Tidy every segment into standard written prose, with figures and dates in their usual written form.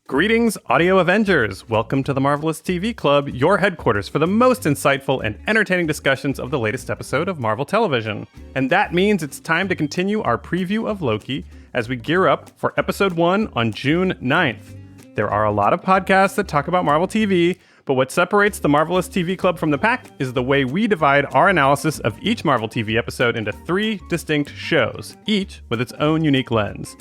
Greetings, Audio Avengers! Welcome to the Marvelous TV Club, your headquarters for the most insightful and entertaining discussions of the latest episode of Marvel Television. And that means it's time to continue our preview of Loki as we gear up for episode 1 on June 9th. There are a lot of podcasts that talk about Marvel TV, but what separates the Marvelous TV Club from the pack is the way we divide our analysis of each Marvel TV episode into 3 distinct shows, each with its own unique lens.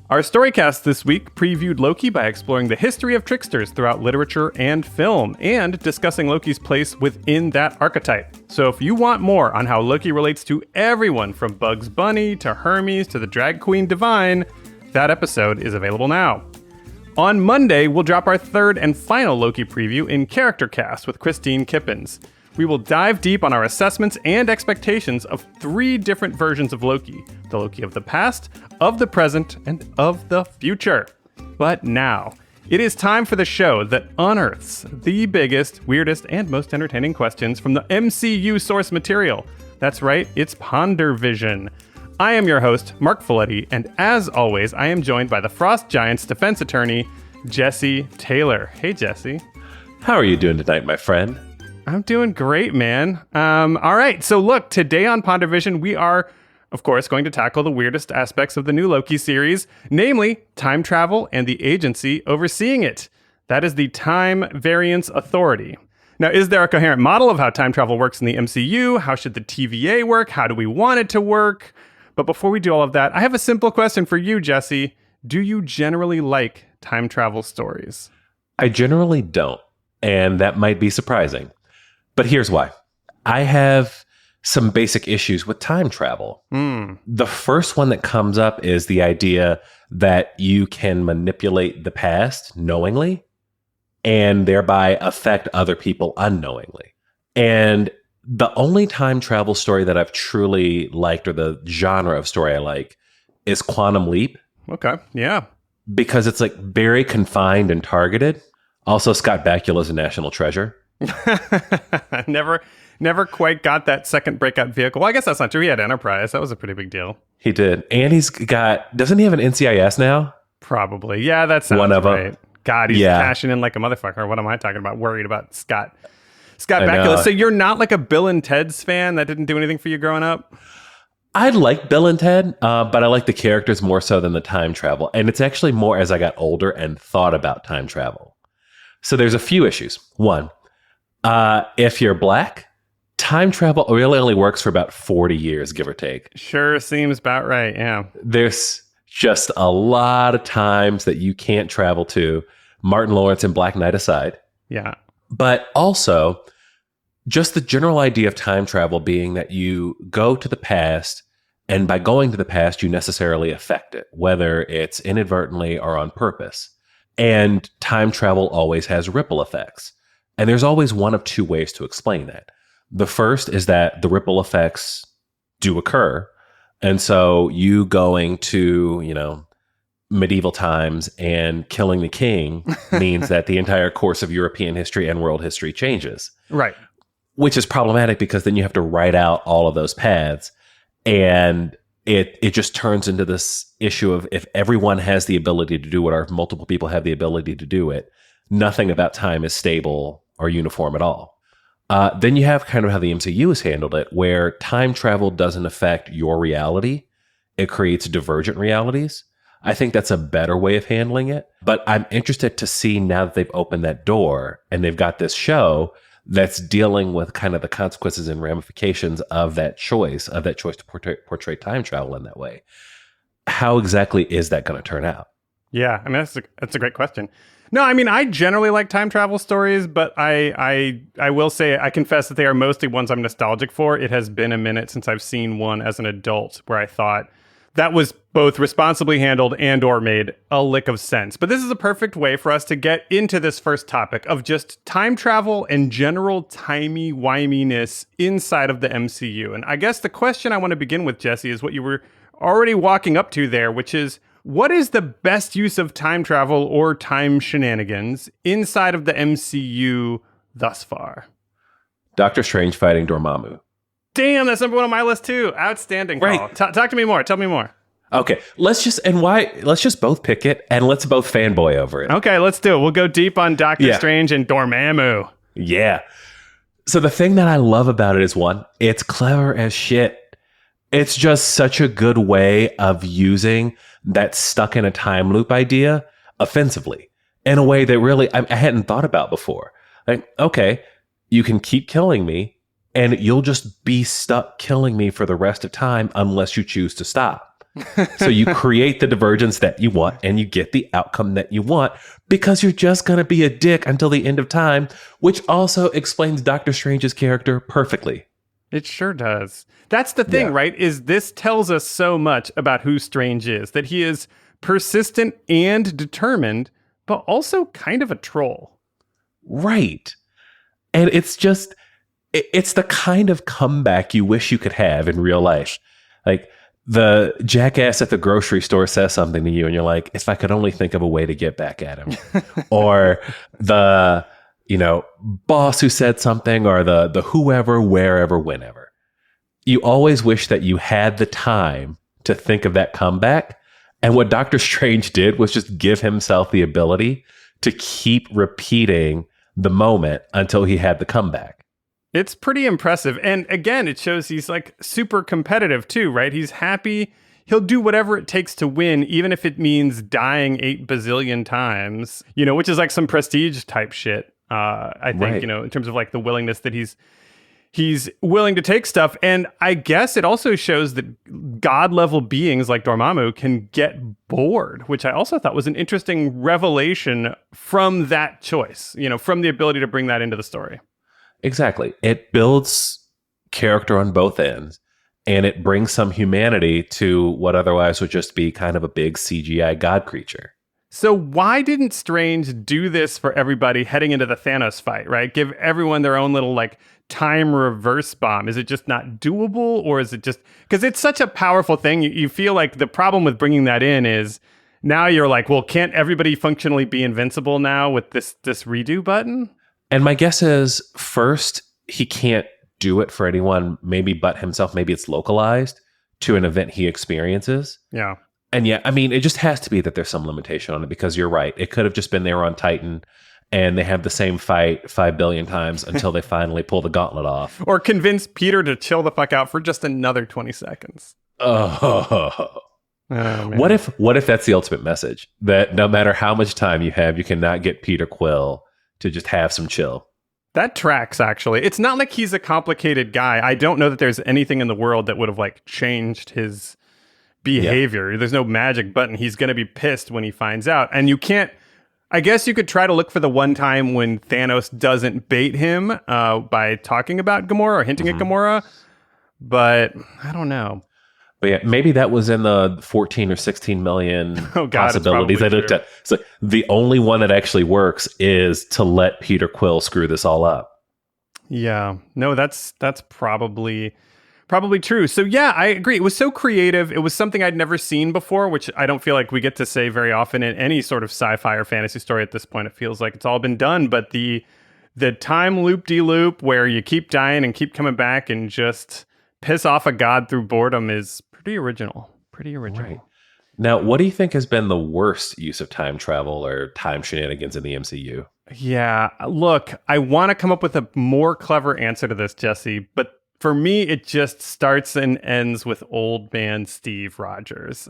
Our Storycast this week previewed Loki by exploring the history of tricksters throughout literature and film, and discussing Loki's place within that archetype. So if you want more on how Loki relates to everyone from Bugs Bunny to Hermes to the drag queen Divine, that episode is available now. On Monday, we'll drop our third and final Loki preview in Character Cast with Christine Kippens. We will dive deep on our assessments and expectations of 3 different versions of Loki. The Loki of the past, of the present, and of the future. But now, it is time for the show that unearths the biggest, weirdest, and most entertaining questions from the MCU source material. That's right, it's PonderVision. I am your host, Marc Faletti, and as always, I am joined by the Frost Giants defense attorney, Jesse Taylor. Hey, Jesse. How are you doing tonight, my friend? I'm doing great, man. All right, so look, today on PonderVision, we are, of course, going to tackle the weirdest aspects of the new Loki series, namely time travel and the agency overseeing it. That is the Time Variance Authority. Now, is there a coherent model of how time travel works in the MCU? How should the TVA work? How do we want it to work? But before we do all of that, I have a simple question for you, Jesse. Do you generally like time travel stories? I generally don't, and that might be surprising. But here's why. I have some basic issues with time travel. The first one that comes up is the idea that you can manipulate the past knowingly and thereby affect other people unknowingly. And the only time travel story that I've truly liked, or the genre of story I like, is Quantum Leap. Okay, yeah. Because it's like very confined and targeted. Also, Scott Bakula's a national treasure. Never quite got that second breakout vehicle. Well, I guess that's not true. He had Enterprise. That was a pretty big deal. He did. And doesn't he have an NCIS now? Probably. Yeah, that sounds one of right. them. God, he's cashing in like a motherfucker. What am I talking about? Worried about Scott Bakula. So you're not like a Bill and Ted's fan? That didn't do anything for you growing up? I like Bill and Ted, but I like the characters more so than the time travel. And it's actually more as I got older and thought about time travel. So there's a few issues. One, if you're black, time travel really only works for about 40 years, give or take. Sure seems about right, yeah. There's just a lot of times that you can't travel to, Martin Lawrence and Black Knight aside. Yeah. But also, just the general idea of time travel being that you go to the past, and by going to the past, you necessarily affect it, whether it's inadvertently or on purpose. And time travel always has ripple effects. And there's always one of 2 ways to explain that. The first is that the ripple effects do occur. And so you going to, medieval times and killing the king means that the entire course of European history and world history changes. Right. Which is problematic because then you have to write out all of those paths. And it just turns into this issue of if everyone has the ability to do it, or if multiple people have the ability to do it, nothing about time is stable or uniform at all. Then you have kind of how the MCU has handled it, where time travel doesn't affect your reality. It creates divergent realities. I think that's a better way of handling it. But I'm interested to see, now that they've opened that door and they've got this show that's dealing with kind of the consequences and ramifications of that choice to portray time travel in that way. How exactly is that going to turn out? Yeah, I mean, that's a great question. No, I mean, I generally like time travel stories, but I will say, I confess that they are mostly ones I'm nostalgic for. It has been a minute since I've seen one as an adult where I thought that was both responsibly handled and or made a lick of sense. But this is a perfect way for us to get into this first topic of just time travel and general timey-wiminess inside of the MCU. And I guess the question I want to begin with, Jesse, is what you were already walking up to there, which is, what is the best use of time travel or time shenanigans inside of the MCU thus far? Doctor Strange fighting Dormammu. Damn, that's number 1 on my list too. Outstanding call. Right. Talk to me more. Tell me more. Okay, let's just both pick it and let's both fanboy over it. Okay, let's do it. We'll go deep on Doctor Strange and Dormammu. Yeah. So the thing that I love about it is, one, it's clever as shit. It's just such a good way of using that stuck in a time loop idea offensively in a way that really I hadn't thought about before. Like, okay, you can keep killing me and you'll just be stuck killing me for the rest of time unless you choose to stop. So you create the divergence that you want and you get the outcome that you want because you're just going to be a dick until the end of time, which also explains Doctor Strange's character perfectly. It sure does. That's the thing, right? Is this tells us so much about who Strange is, that he is persistent and determined, but also kind of a troll. Right. And it's the kind of comeback you wish you could have in real life. Like, the jackass at the grocery store says something to you and you're like, if I could only think of a way to get back at him. Or the, boss who said something, or the whoever, wherever, whenever. You always wish that you had the time to think of that comeback. And what Doctor Strange did was just give himself the ability to keep repeating the moment until he had the comeback. It's pretty impressive. And again, it shows he's like super competitive too, right? He's happy. He'll do whatever it takes to win, even if it means dying 8 bazillion times, which is like some prestige type shit. I think, right. In terms of like the willingness that he's willing to take stuff. And I guess it also shows that God level beings like Dormammu can get bored, which I also thought was an interesting revelation from that choice, from the ability to bring that into the story. Exactly. It builds character on both ends, and it brings some humanity to what otherwise would just be kind of a big CGI god creature. So why didn't Strange do this for everybody heading into the Thanos fight, right? Give everyone their own little like time reverse bomb. Is it just not doable, or is it just because it's such a powerful thing? You feel like the problem with bringing that in is now you're like, well, can't everybody functionally be invincible now with this redo button? And my guess is, first, he can't do it for anyone, maybe but himself. Maybe it's localized to an event he experiences. Yeah. And it just has to be that there's some limitation on it, because you're right. It could have just been they were on Titan and they have the same fight 5 billion times until they finally pull the gauntlet off. Or convince Peter to chill the fuck out for just another 20 seconds. Oh, what if that's the ultimate message? That no matter how much time you have, you cannot get Peter Quill to just have some chill. That tracks, actually. It's not like he's a complicated guy. I don't know that there's anything in the world that would have like changed his behavior. Yeah. There's no magic button. He's going to be pissed when he finds out. And you can't, I guess you could try to look for the one time when Thanos doesn't bait him by talking about Gamora or hinting at Gamora. But I don't know. But yeah, maybe that was in the 14 or 16 million possibilities I looked at. So the only one that actually works is to let Peter Quill screw this all up. Yeah, no, that's probably true. So yeah, I agree. It was so creative. It was something I'd never seen before, which I don't feel like we get to say very often in any sort of sci-fi or fantasy story at this point. It feels like it's all been done. But the time loop-de-loop where you keep dying and keep coming back and just piss off a god through boredom is pretty original. Right. Now, what do you think has been the worst use of time travel or time shenanigans in the MCU? Yeah, look, I want to come up with a more clever answer to this, Jesse, but for me, it just starts and ends with old man Steve Rogers.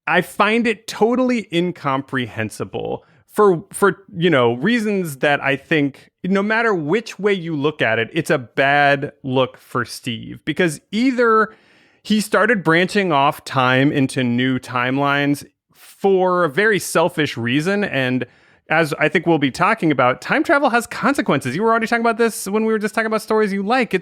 I find it totally incomprehensible for reasons that I think no matter which way you look at it, it's a bad look for Steve, because either he started branching off time into new timelines for a very selfish reason, and as I think we'll be talking about, time travel has consequences. You were already talking about this when we were just talking about stories you like.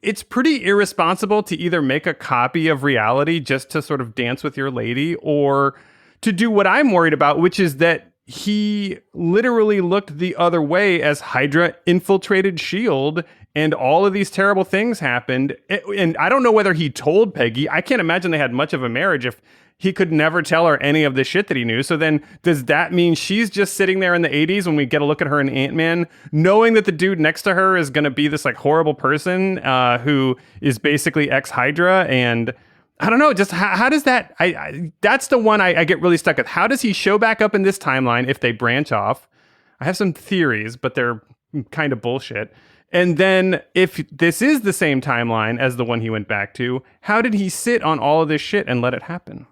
It's pretty irresponsible to either make a copy of reality just to sort of dance with your lady, or to do what I'm worried about, which is that he literally looked the other way as Hydra infiltrated S.H.I.E.L.D. and all of these terrible things happened. And I don't know whether he told Peggy. I can't imagine they had much of a marriage if he could never tell her any of the shit that he knew. So then does that mean she's just sitting there in the 80s when we get a look at her in Ant-Man, knowing that the dude next to her is going to be this like horrible person who is basically ex-Hydra? And I don't know. Just how does that? That's the one I get really stuck with. How does he show back up in this timeline if they branch off? I have some theories, but they're kind of bullshit. And then if this is the same timeline as the one he went back to, how did he sit on all of this shit and let it happen?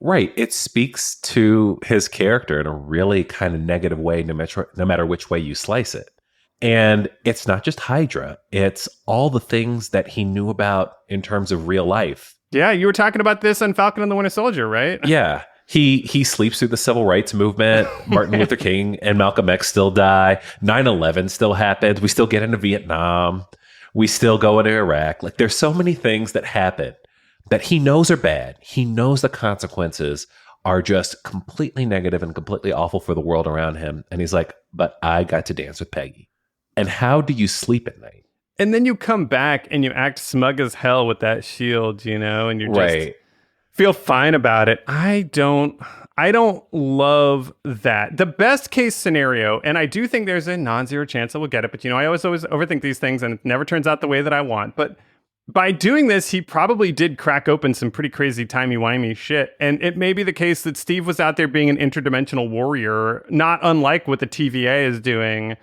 Right. It speaks to his character in a really kind of negative way, no matter which way you slice it. And it's not just Hydra. It's all the things that he knew about in terms of real life. Yeah, you were talking about this on Falcon and the Winter Soldier, right? Yeah. He sleeps through the civil rights movement. Martin Luther King and Malcolm X still die. 9/11 still happens. We still get into Vietnam. We still go into Iraq. Like, there's so many things that happen that he knows are bad. He knows the consequences are just completely negative and completely awful for the world around him. And he's like, but I got to dance with Peggy. And how do you sleep at night? And then you come back and you act smug as hell with that shield, and you just feel fine about it. I don't love that. The best case scenario, and I do think there's a non-zero chance that we'll get it, but I always overthink these things and it never turns out the way that I want. But by doing this, he probably did crack open some pretty crazy timey-wimey shit. And it may be the case that Steve was out there being an interdimensional warrior, not unlike what the TVA is doing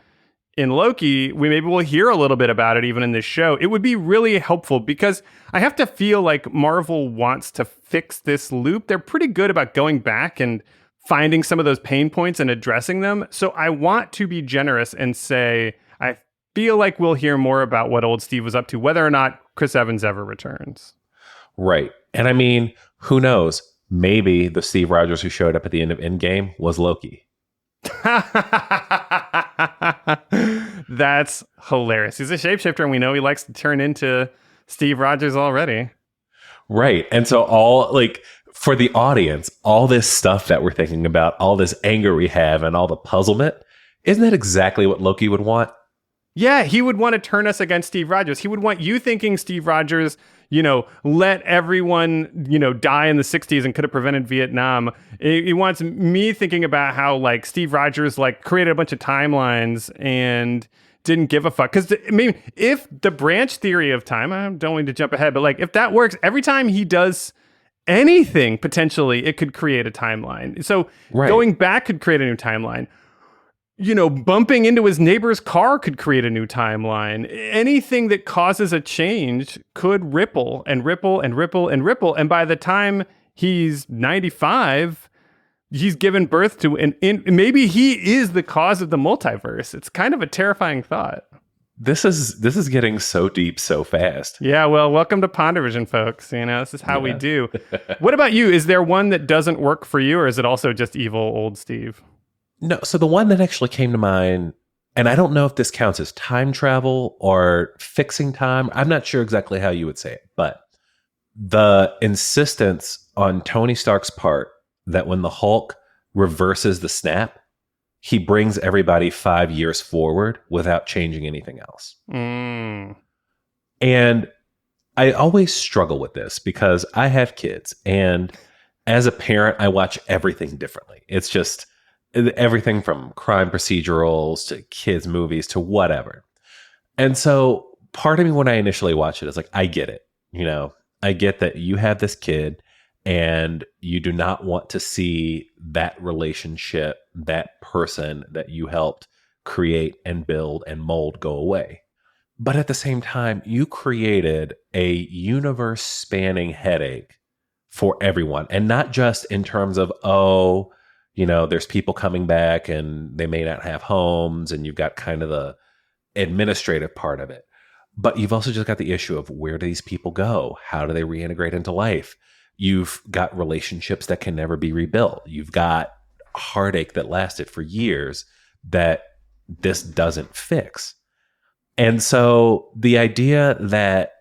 in Loki. Maybe we'll hear a little bit about it even in this show. It would be really helpful because I have to feel like Marvel wants to fix this loop. They're pretty good about going back and finding some of those pain points and addressing them. So I want to be generous and say, I feel like we'll hear more about what old Steve was up to, whether or not Chris Evans ever returns. Right. And I mean, who knows? Maybe the Steve Rogers who showed up at the end of Endgame was Loki. That's hilarious. He's a shapeshifter and we know he likes to turn into Steve Rogers already. Right. And so for the audience, all this stuff that we're thinking about, all this anger we have and all the puzzlement, isn't that exactly what Loki would want? Yeah, he would want to turn us against Steve Rogers. He would want you thinking Steve Rogers, let everyone, die in the 60s and could have prevented Vietnam. He wants me thinking about how, Steve Rogers, created a bunch of timelines and didn't give a fuck. Because, if the branch theory of time, I don't need to jump ahead, but, if that works, every time he does anything, potentially, it could create a timeline. So going back could create a new timeline. Bumping into his neighbor's car could create a new timeline. Anything that causes a change could ripple and ripple and ripple and ripple. And by the time he's 95, he's given birth to maybe he is the cause of the multiverse. It's kind of a terrifying thought. This is getting so deep so fast. Yeah, well, welcome to PonderVision, folks. This is how we do. What about you? Is there one that doesn't work for you, or is it also just evil old Steve? No, so the one that actually came to mind, and I don't know if this counts as time travel or fixing time. I'm not sure exactly how you would say it, but the insistence on Tony Stark's part that when the Hulk reverses the snap, he brings everybody 5 years forward without changing anything else. Mm. And I always struggle with this because I have kids, and as a parent, I watch everything differently. It's just everything from crime procedurals to kids' movies to whatever. And so part of me when I initially watched it is like, I get it. I get that you have this kid and you do not want to see that relationship, that person that you helped create and build and mold go away. But at the same time, you created a universe spanning headache for everyone. And not just in terms of, there's people coming back and they may not have homes and you've got kind of the administrative part of it. But you've also just got the issue of where do these people go? How do they reintegrate into life? You've got relationships that can never be rebuilt. You've got heartache that lasted for years that this doesn't fix. And so the idea that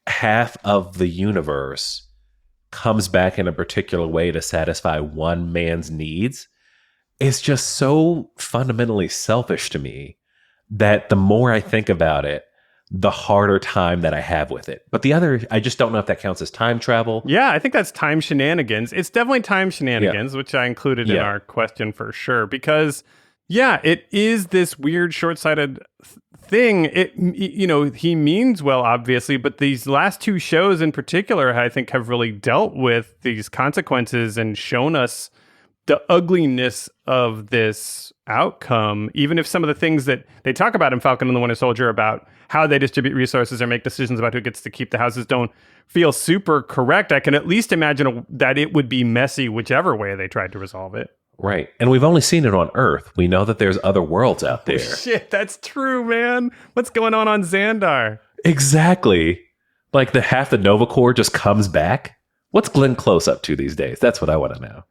half of the universe comes back in a particular way to satisfy one man's needs is just so fundamentally selfish to me that the more I think about it, the harder time that I have with it. But the other, I just don't know if that counts as time travel. Yeah, I think that's time shenanigans. It's definitely time shenanigans, which I included in our question for sure. Because, it is this weird short-sighted thing. He means well, obviously, but these last two shows in particular, I think, have really dealt with these consequences and shown us the ugliness of this outcome. Even if some of the things that they talk about in Falcon and the Winter Soldier about how they distribute resources or make decisions about who gets to keep the houses don't feel super correct, I can at least imagine that it would be messy whichever way they tried to resolve it. Right. And we've only seen it on Earth. We know that there's other worlds out there. Oh, shit, that's true, man. What's going on Xandar? Exactly. Like half the Nova Corps just comes back. What's Glenn Close up to these days? That's what I want to know.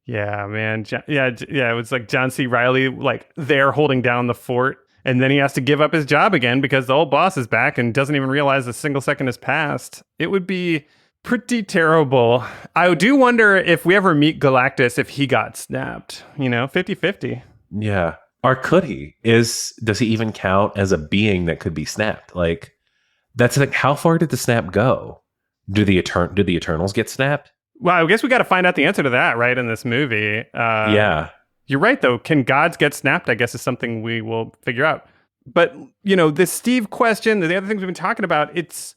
Yeah, man. It was like John C. Reilly, like there holding down the fort. And then he has to give up his job again because the old boss is back and doesn't even realize a single second has passed. It would be pretty terrible. I do wonder if we ever meet Galactus, if he got snapped, 50-50. Yeah. Or could he? Does he even count as a being that could be snapped? Like, that's like, how far did the snap go? Do the Eternals get snapped? Well, I guess we got to find out the answer to that, right, in this movie. Yeah. You're right, though. Can gods get snapped? I guess is something we will figure out. But, this Steve question, the other things we've been talking about, it's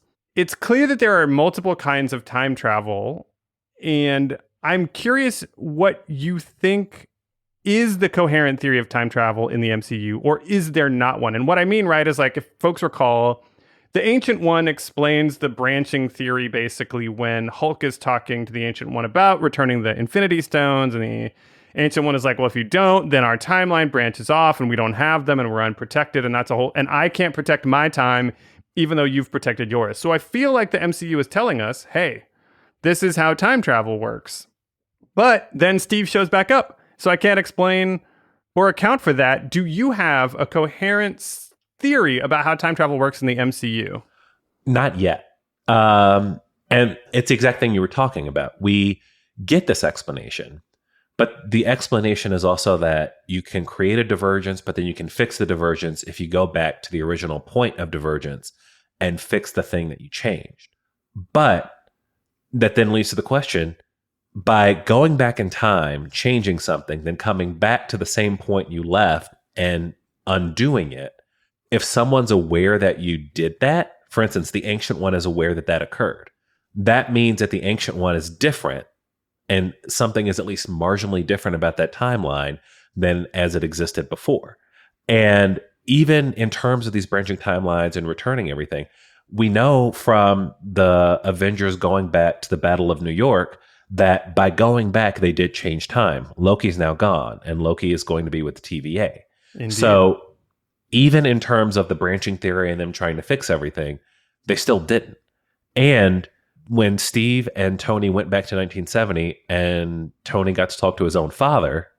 clear that there are multiple kinds of time travel. And I'm curious what you think is the coherent theory of time travel in the MCU, or is there not one? And what I mean, right, is like, if folks recall, the Ancient One explains the branching theory basically when Hulk is talking to the Ancient One about returning the Infinity Stones, and the Ancient One is like, well, if you don't, then our timeline branches off and we don't have them and we're unprotected, and and I can't protect my time even though you've protected yours. So I feel like the MCU is telling us, hey, this is how time travel works. But then Steve shows back up, so I can't explain or account for that. Do you have a coherent theory about how time travel works in the MCU? Not yet. And it's the exact thing you were talking about. We get this explanation. But the explanation is also that you can create a divergence, but then you can fix the divergence if you go back to the original point of divergence and fix the thing that you changed. But that then leads to the question, by going back in time, changing something, then coming back to the same point you left and undoing it, if someone's aware that you did that, for instance, the Ancient One is aware that occurred, that means that the Ancient One is different, and something is at least marginally different about that timeline than as it existed before. And even in terms of these branching timelines and returning everything, we know from the Avengers going back to the Battle of New York that by going back, they did change time. Loki's now gone, and Loki is going to be with the TVA. Indeed. So even in terms of the branching theory and them trying to fix everything, they still didn't. And when Steve and Tony went back to 1970 and Tony got to talk to his own father,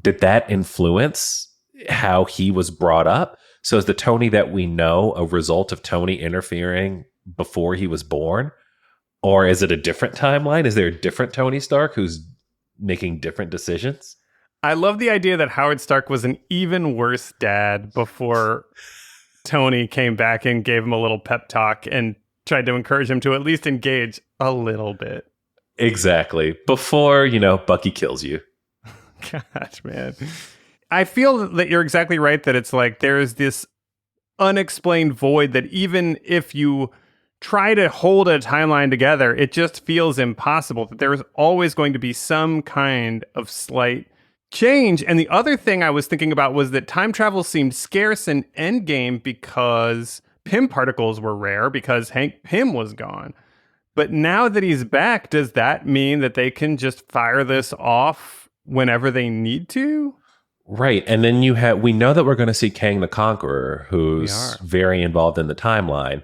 did that influence how he was brought up? So is the Tony that we know a result of Tony interfering before he was born? Or is it a different timeline? Is there a different Tony Stark who's making different decisions? I love the idea that Howard Stark was an even worse dad before Tony came back and gave him a little pep talk and tried to encourage him to at least engage a little bit. Exactly. Before, Bucky kills you. Gosh, man. I feel that you're exactly right, that it's like there's this unexplained void that even if you try to hold a timeline together, it just feels impossible, that there is always going to be some kind of slight change. And the other thing I was thinking about was that time travel seemed scarce in Endgame because Pym particles were rare, because Hank Pym was gone. But now that he's back, does that mean that they can just fire this off whenever they need to? Right. And then we know that we're going to see Kang the Conqueror, who's very involved in the timeline.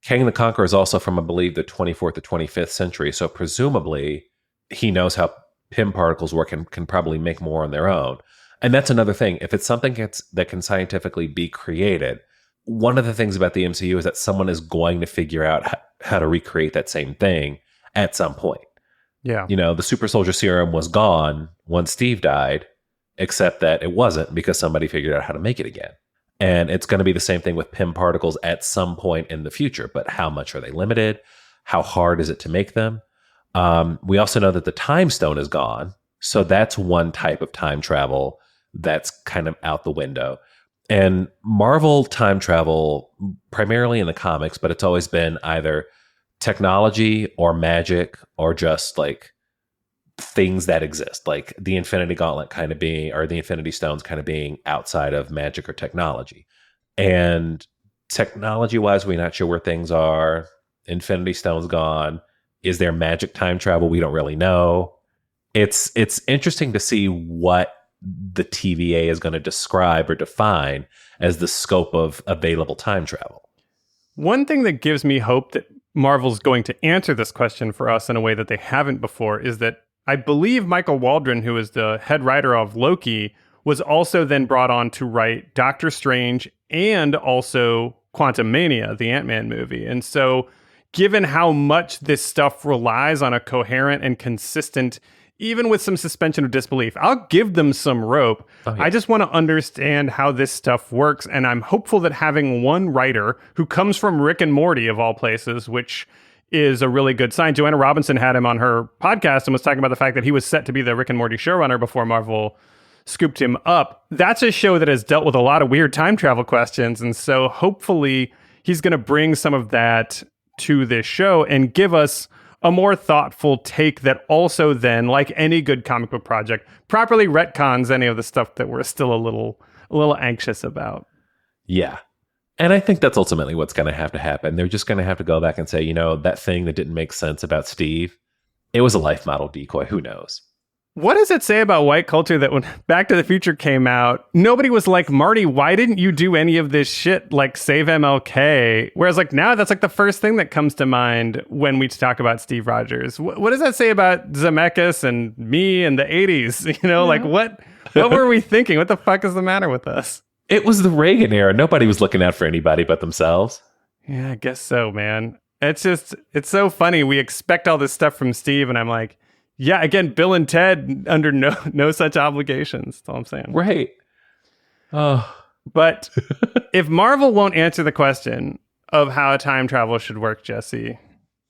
Kang the Conqueror is also from, I believe, the 24th to 25th century. So presumably he knows how Pym particles work and can probably make more on their own. And that's another thing. If it's something that can scientifically be created, one of the things about the MCU is that someone is going to figure out how to recreate that same thing at some point. Yeah. The super soldier serum was gone once Steve died, except that it wasn't because somebody figured out how to make it again. And it's going to be the same thing with Pym particles at some point in the future. But how much are they limited? How hard is it to make them? We also know that the time stone is gone. So that's one type of time travel that's kind of out the window. And Marvel time travel, primarily in the comics, but it's always been either technology or magic or just like things that exist, like the Infinity Gauntlet kind of being, or the Infinity Stones kind of being outside of magic or technology. And technology wise, we're not sure where things are. Infinity Stone's gone. Is there magic time travel? We don't really know. It's interesting to see what the TVA is going to describe or define as the scope of available time travel. One thing that gives me hope that Marvel's going to answer this question for us in a way that they haven't before is that I believe Michael Waldron, who is the head writer of Loki, was also then brought on to write Doctor Strange and also Quantumania, the Ant-Man movie. And so given how much this stuff relies on a coherent and consistent, even with some suspension of disbelief, I'll give them some rope. Oh, yeah. I just want to understand how this stuff works. And I'm hopeful that having one writer who comes from Rick and Morty, of all places, which is a really good sign. Joanna Robinson had him on her podcast and was talking about the fact that he was set to be the Rick and Morty showrunner before Marvel scooped him up. That's a show that has dealt with a lot of weird time travel questions. And so hopefully he's going to bring some of that to this show and give us a more thoughtful take that also then, like any good comic book project, properly retcons any of the stuff that we're still a little anxious about. Yeah. And I think that's ultimately what's going to happen. They're just going to have to go back and say, that thing that didn't make sense about Steve, it was a life model decoy. Who knows? What does it say about white culture that when Back to the Future came out, nobody was like, Marty, why didn't you do any of this shit like save MLK? Whereas like now that's like the first thing that comes to mind when we talk about Steve Rogers. What does that say about Zemeckis and me in the 80s? Like what were we thinking? What the fuck is the matter with us? It was the Reagan era. Nobody was looking out for anybody but themselves. Yeah, I guess so, man. It's so funny. We expect all this stuff from Steve, and I'm like, yeah, again, Bill and Ted under no such obligations. That's all I'm saying. Right. Oh. But if Marvel won't answer the question of how time travel should work, Jesse,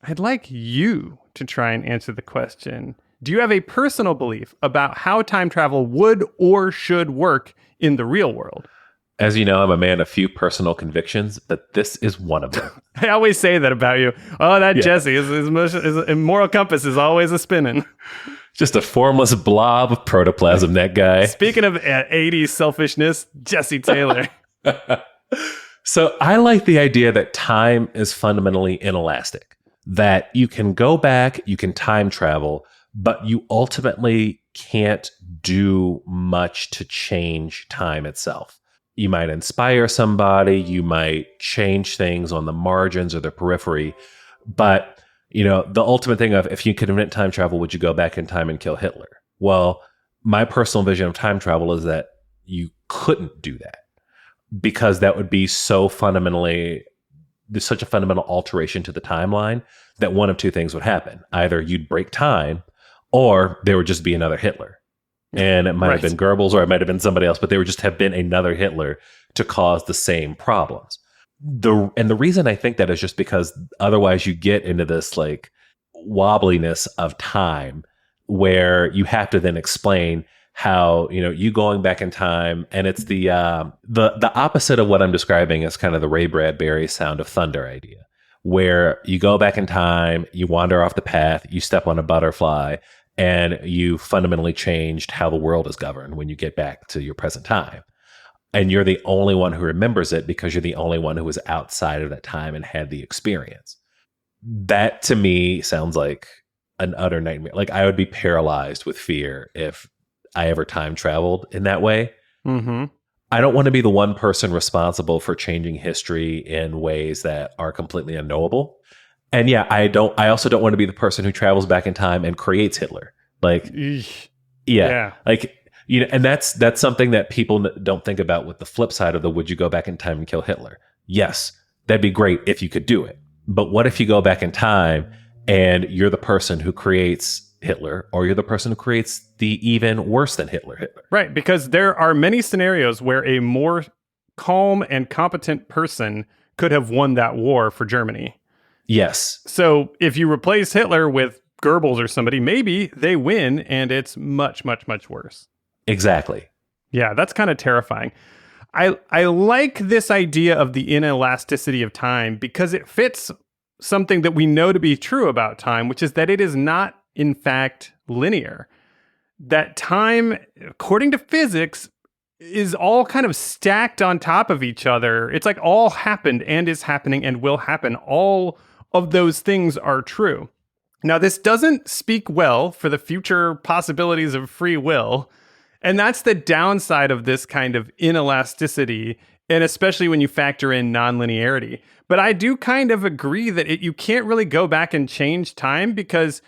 I'd like you to try and answer the question. Do you have a personal belief about how time travel would or should work in the real world? As you know, I'm a man of few personal convictions, but this is one of them. I always say that about you. Oh, that yeah. Jesse, his moral compass is always a spinning. Just a formless blob of protoplasm, that guy. Speaking of 80s selfishness, Jesse Taylor. So I like the idea that time is fundamentally inelastic, that you can go back, you can time travel, but you ultimately can't do much to change time itself. You might inspire somebody, you might change things on the margins or the periphery, but the ultimate thing of if you could invent time travel, would you go back in time and kill Hitler? Well, my personal vision of time travel is that you couldn't do that because that would be there's such a fundamental alteration to the timeline that one of two things would happen. Either you'd break time or there would just be another Hitler. And it might have been Goebbels or it might have been somebody else, but there would just have been another Hitler to cause the same problems. The reason I think that is just because otherwise you get into this like wobbliness of time where you have to then explain how, you going back in time, and it's the opposite of what I'm describing is kind of the Ray Bradbury Sound of Thunder idea, where you go back in time, you wander off the path, you step on a butterfly, and you fundamentally changed how the world is governed when you get back to your present time. And you're the only one who remembers it because you're the only one who was outside of that time and had the experience. That to me sounds like an utter nightmare. Like I would be paralyzed with fear if I ever time traveled in that way. Mm-hmm. I don't want to be the one person responsible for changing history in ways that are completely unknowable. And yeah, I also don't want to be the person who travels back in time and creates Hitler. Like, yeah. Like, and that's something that people don't think about with the flip side of the, would you go back in time and kill Hitler? Yes, that'd be great if you could do it. But what if you go back in time and you're the person who creates Hitler, or you're the person who creates the even worse than Hitler? Right, because there are many scenarios where a more calm and competent person could have won that war for Germany. Yes. So if you replace Hitler with Goebbels or somebody, maybe they win and it's much, much, much worse. Exactly. Yeah, that's kind of terrifying. I like this idea of the inelasticity of time because it fits something that we know to be true about time, which is that it is not, in fact, linear. That time, according to physics, is all kind of stacked on top of each other. It's like all happened and is happening and will happen. All of those things are true. Now, this doesn't speak well for the future possibilities of free will. And that's the downside of this kind of inelasticity, and especially when you factor in nonlinearity. But I do kind of agree that you can't really go back and change time, because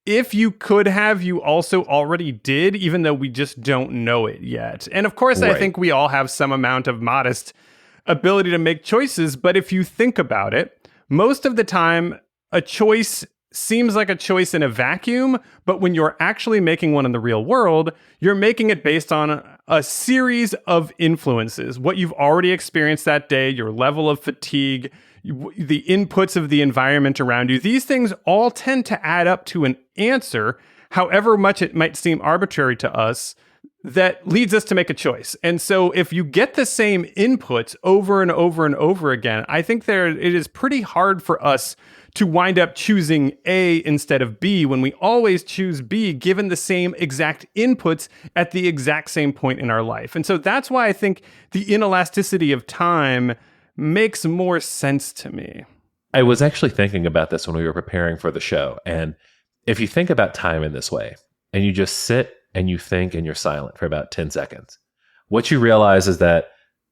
if you could have, you also already did, even though we just don't know it yet. And of course, right. I think we all have some amount of modest ability to make choices. But if you think about it, most of the time, a choice seems like a choice in a vacuum, but when you're actually making one in the real world, you're making it based on a series of influences. What you've already experienced that day, your level of fatigue, the inputs of the environment around you. These things all tend to add up to an answer, however much it might seem arbitrary to us, that leads us to make a choice. And so if you get the same inputs over and over and over again, I think it is pretty hard for us to wind up choosing A instead of B when we always choose B given the same exact inputs at the exact same point in our life. And so that's why I think the inelasticity of time makes more sense to me. I was actually thinking about this when we were preparing for the show. And if you think about time in this way, and you just sit and you think and you're silent for about 10 seconds, what you realize is that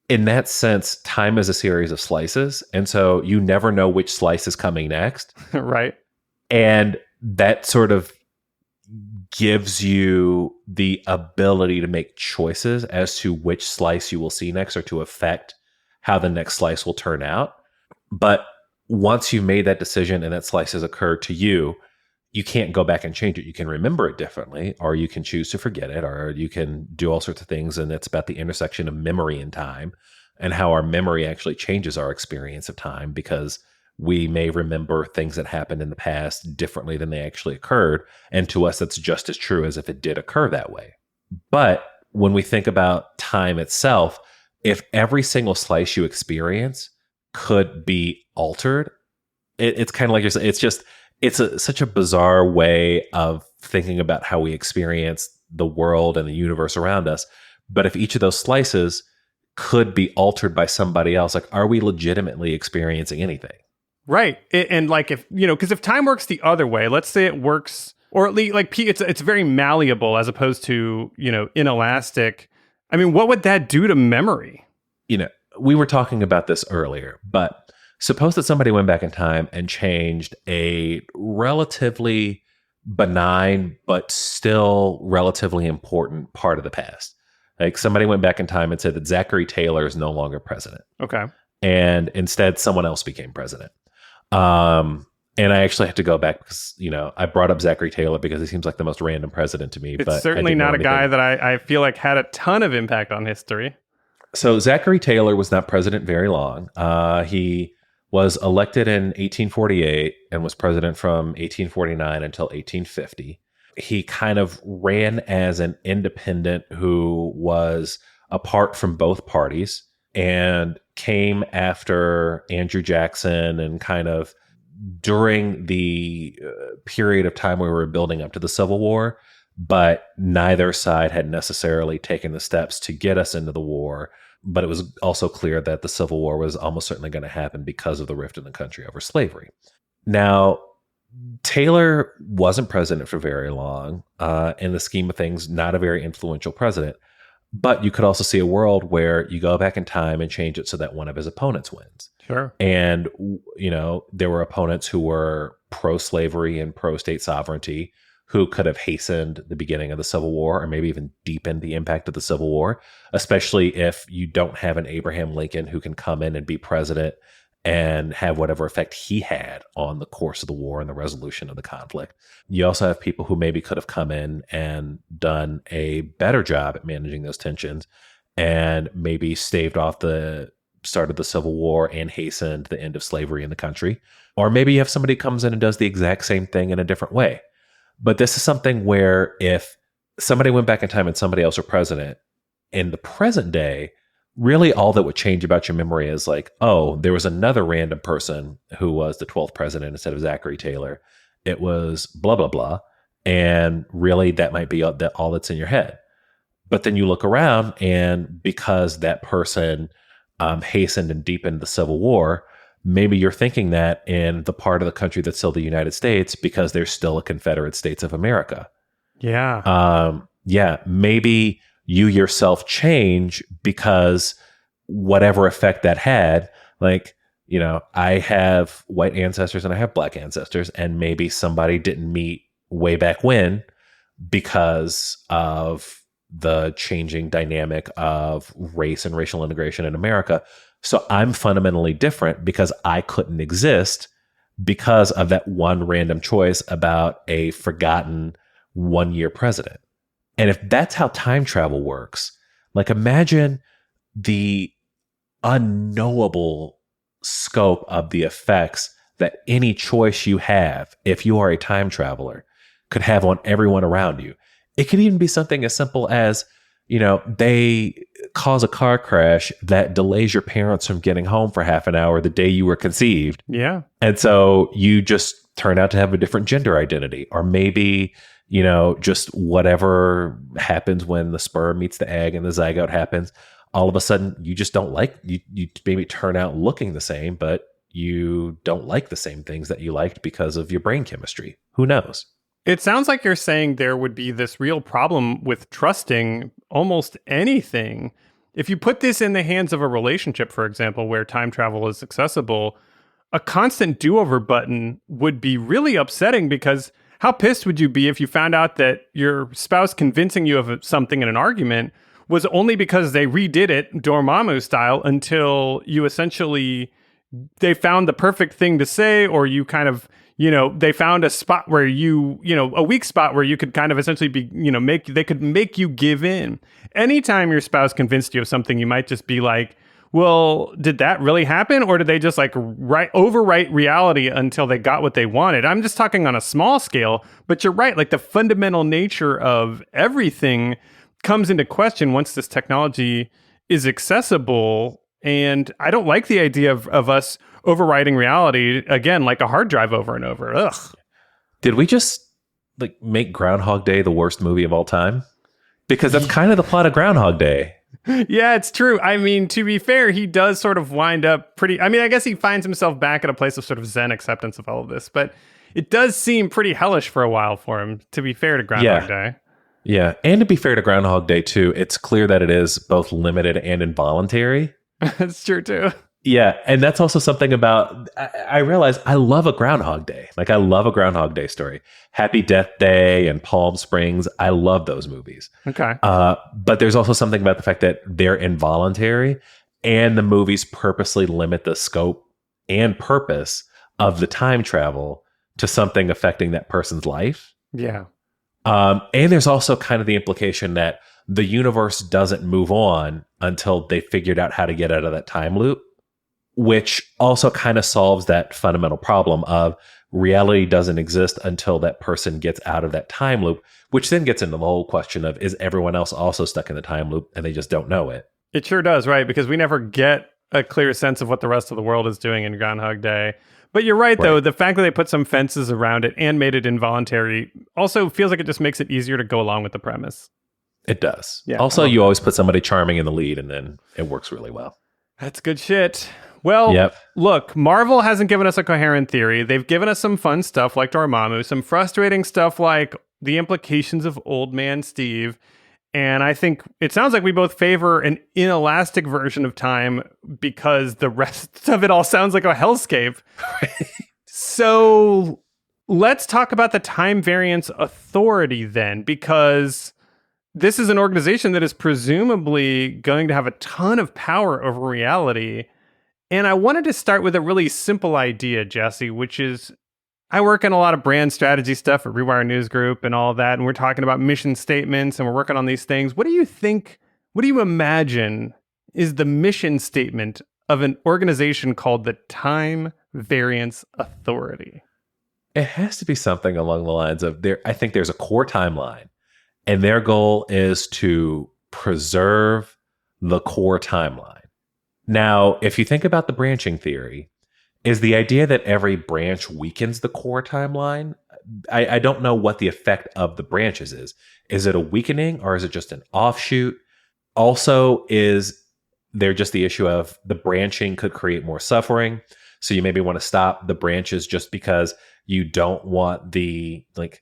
in that sense, time is a series of slices. And so you never know which slice is coming next. Right. And that sort of gives you the ability to make choices as to which slice you will see next, or to affect how the next slice will turn out. But once you've made that decision and that slice has occurred to you, you can't go back and change it. You can remember it differently, or you can choose to forget it, or you can do all sorts of things. And it's about the intersection of memory and time, and how our memory actually changes our experience of time, because we may remember things that happened in the past differently than they actually occurred. And to us, that's just as true as if it did occur that way. But when we think about time itself, if every single slice you experience could be altered, it's kind of like you're saying, it's such a bizarre way of thinking about how we experience the world and the universe around us. But if each of those slices could be altered by somebody else, like, are we legitimately experiencing anything? Right. And like, if, because if time works the other way, let's say it works, or at least like it's very malleable as opposed to, inelastic. I mean, what would that do to memory? We were talking about this earlier, but suppose that somebody went back in time and changed a relatively benign, but still relatively important part of the past. Like somebody went back in time and said that Zachary Taylor is no longer president. Okay. And instead someone else became president. And I actually had to go back because, I brought up Zachary Taylor because he seems like the most random president to me. It's but certainly not a guy that I feel like had a ton of impact on history. So Zachary Taylor was not president very long. He was elected in 1848 and was president from 1849 until 1850. He kind of ran as an independent who was apart from both parties, and came after Andrew Jackson, and kind of during the period of time where we were building up to the Civil War, but neither side had necessarily taken the steps to get us into the war. But it was also clear that the Civil War was almost certainly going to happen because of the rift in the country over slavery. Now, Taylor wasn't president for very long. In the scheme of things, not a very influential president. But you could also see a world where you go back in time and change it so that one of his opponents wins. Sure. And, there were opponents who were pro-slavery and pro-state sovereignty who could have hastened the beginning of the Civil War, or maybe even deepened the impact of the Civil War, especially if you don't have an Abraham Lincoln who can come in and be president and have whatever effect he had on the course of the war and the resolution of the conflict. You also have people who maybe could have come in and done a better job at managing those tensions, and maybe staved off the start of the Civil War and hastened the end of slavery in the country. Or maybe you have somebody who comes in and does the exact same thing in a different way. But this is something where if somebody went back in time and somebody else were president, in the present day, really all that would change about your memory is like, oh, there was another random person who was the 12th president instead of Zachary Taylor. It was blah, blah, blah. And really, that might be all that's in your head. But then you look around, and because that person hastened and deepened the Civil War, maybe you're thinking that in the part of the country that's still the United States because there's still a Confederate States of America. Yeah. Yeah. Maybe you yourself change because whatever effect that had, like, you know, I have white ancestors and I have black ancestors, and maybe somebody didn't meet way back when because of the changing dynamic of race and racial integration in America. So I'm fundamentally different because I couldn't exist because of that one random choice about a forgotten 1-year president. And if that's how time travel works, like imagine the unknowable scope of the effects that any choice you have, if you are a time traveler, could have on everyone around you. It could even be something as simple as, you know, they cause a car crash that delays your parents from getting home for half an hour the day you were conceived. Yeah. And so you just turn out to have a different gender identity. Or maybe, you know, just whatever happens when the sperm meets the egg and the zygote happens, all of a sudden you just don't like, you maybe turn out looking the same, but you don't like the same things that you liked because of your brain chemistry. Who knows? It sounds like you're saying there would be this real problem with trusting almost anything. If you put this in the hands of a relationship, for example, where time travel is accessible, a constant do-over button would be really upsetting, because how pissed would you be if you found out that your spouse convincing you of something in an argument was only because they redid it Dormammu style until you essentially, they found the perfect thing to say, or you kind of, you know, they found a spot where you know, a weak spot where you could kind of essentially be, you know, they could make you give in. Anytime your spouse convinced you of something, you might just be like, well, did that really happen? Or did they just like overwrite reality until they got what they wanted? I'm just talking on a small scale, but you're right. Like the fundamental nature of everything comes into question once this technology is accessible. And I don't like the idea of us overriding reality again, like a hard drive over and over. Ugh. Did we just like make Groundhog Day the worst movie of all time? Because that's kind of the plot of Groundhog Day. Yeah, it's true. I mean, to be fair, he does sort of wind up pretty, I mean, I guess he finds himself back at a place of sort of Zen acceptance of all of this, but it does seem pretty hellish for a while for him, to be fair to Groundhog Day. Yeah. And to be fair to Groundhog Day too, it's clear that it is both limited and involuntary. That's true too. Yeah. And that's also something about, I realize I love a Groundhog Day. Like I love a Groundhog Day story. Happy Death Day and Palm Springs. I love those movies. Okay. But there's also something about the fact that they're involuntary, and the movies purposely limit the scope and purpose of the time travel to something affecting that person's life. Yeah. And there's also kind of the implication that the universe doesn't move on until they figured out how to get out of that time loop, which also kind of solves that fundamental problem of reality doesn't exist until that person gets out of that time loop, which then gets into the whole question of, is everyone else also stuck in the time loop and they just don't know it? It sure does, right? Because we never get a clear sense of what the rest of the world is doing in Groundhog Day. But you're right, though. The fact that they put some fences around it and made it involuntary also feels like it just makes it easier to go along with the premise. It does. Yeah, also, you always put somebody charming in the lead, and then it works really well. That's good shit. Well, Look, Marvel hasn't given us a coherent theory. They've given us some fun stuff like Dormammu, some frustrating stuff like the implications of Old Man Steve. And I think it sounds like we both favor an inelastic version of time because the rest of it all sounds like a hellscape. So let's talk about the Time Variance Authority then, because this is an organization that is presumably going to have a ton of power over reality. And I wanted to start with a really simple idea, Jesse, which is I work on a lot of brand strategy stuff at Rewire News Group and all of that. And we're talking about mission statements and we're working on these things. What do you think, what do you imagine is the mission statement of an organization called the Time Variance Authority? It has to be something along the lines of I think there's a core timeline, and their goal is to preserve the core timeline. Now, if you think about the branching theory, is the idea that every branch weakens the core timeline? I don't know what the effect of the branches is. Is it a weakening or is it just an offshoot? Also, is there just the issue of the branching could create more suffering? So you maybe want to stop the branches just because you don't want the, like,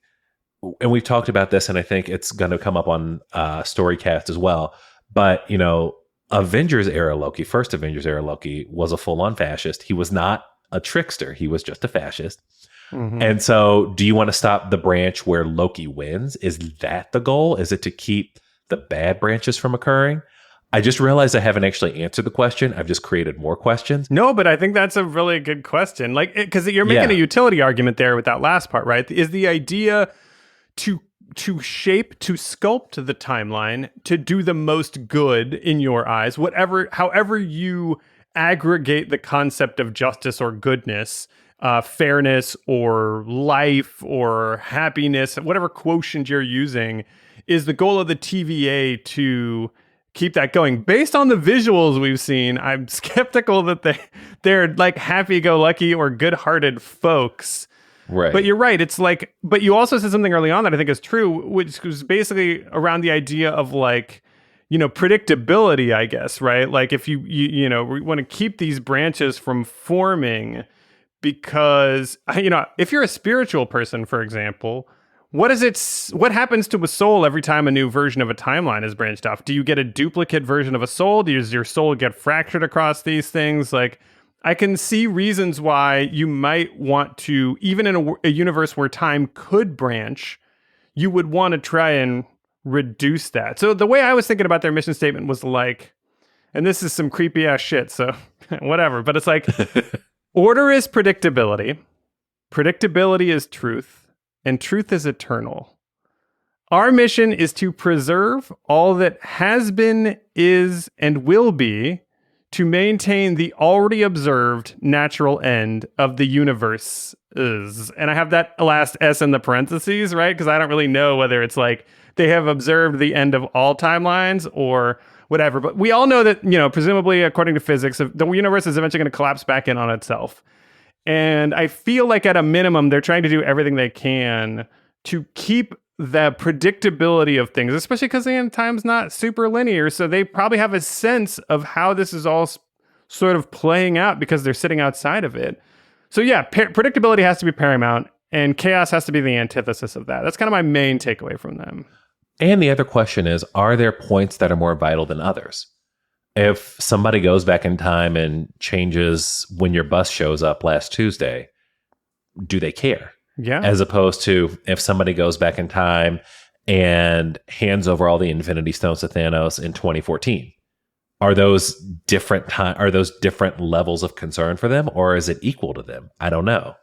and we've talked about this, and I think it's going to come up on Storycast as well. But, you know, Avengers era Loki, first Avengers era Loki, was a full-on fascist. He was not a trickster. He was just a fascist. Mm-hmm. And so do you want to stop the branch where Loki wins? Is that the goal? Is it to keep the bad branches from occurring? I just realized I haven't actually answered the question. I've just created more questions. No, but I think that's a really good question. Like, because you're making a utility argument there with that last part, right? Is the idea to shape, to sculpt the timeline to do the most good in your eyes, however you aggregate the concept of justice or goodness, fairness or life or happiness, whatever quotient you're using, is the goal of the TVA to keep that going. Based on the visuals we've seen, I'm skeptical that they're like happy-go-lucky or good-hearted folks. Right. But you're right. It's like, but you also said something early on that I think is true, which was basically around the idea of like, you know, predictability, I guess, right? Like if you want to keep these branches from forming because, you know, if you're a spiritual person, for example, what happens to a soul every time a new version of a timeline is branched off? Do you get a duplicate version of a soul? Does your soul get fractured across these things? Like, I can see reasons why you might want to, even in a universe where time could branch, you would want to try and reduce that. So the way I was thinking about their mission statement was like, and this is some creepy ass shit, so whatever, but it's like, order is predictability is truth, and truth is eternal. Our mission is to preserve all that has been, is, and will be, to maintain the already observed natural end of the universe is. And I have that last S in the parentheses, right? Because I don't really know whether it's like they have observed the end of all timelines or whatever. But we all know that, you know, presumably according to physics, the universe is eventually going to collapse back in on itself. And I feel like at a minimum, they're trying to do everything they can to keep the predictability of things, especially because time's not super linear. So they probably have a sense of how this is all sort of playing out because they're sitting outside of it. So yeah, predictability has to be paramount and chaos has to be the antithesis of that. That's kind of my main takeaway from them. And the other question is, are there points that are more vital than others? If somebody goes back in time and changes when your bus shows up last Tuesday, do they care? Yeah. As opposed to if somebody goes back in time and hands over all the Infinity Stones to Thanos in 2014. Are those different levels of concern for them, or is it equal to them? I don't know.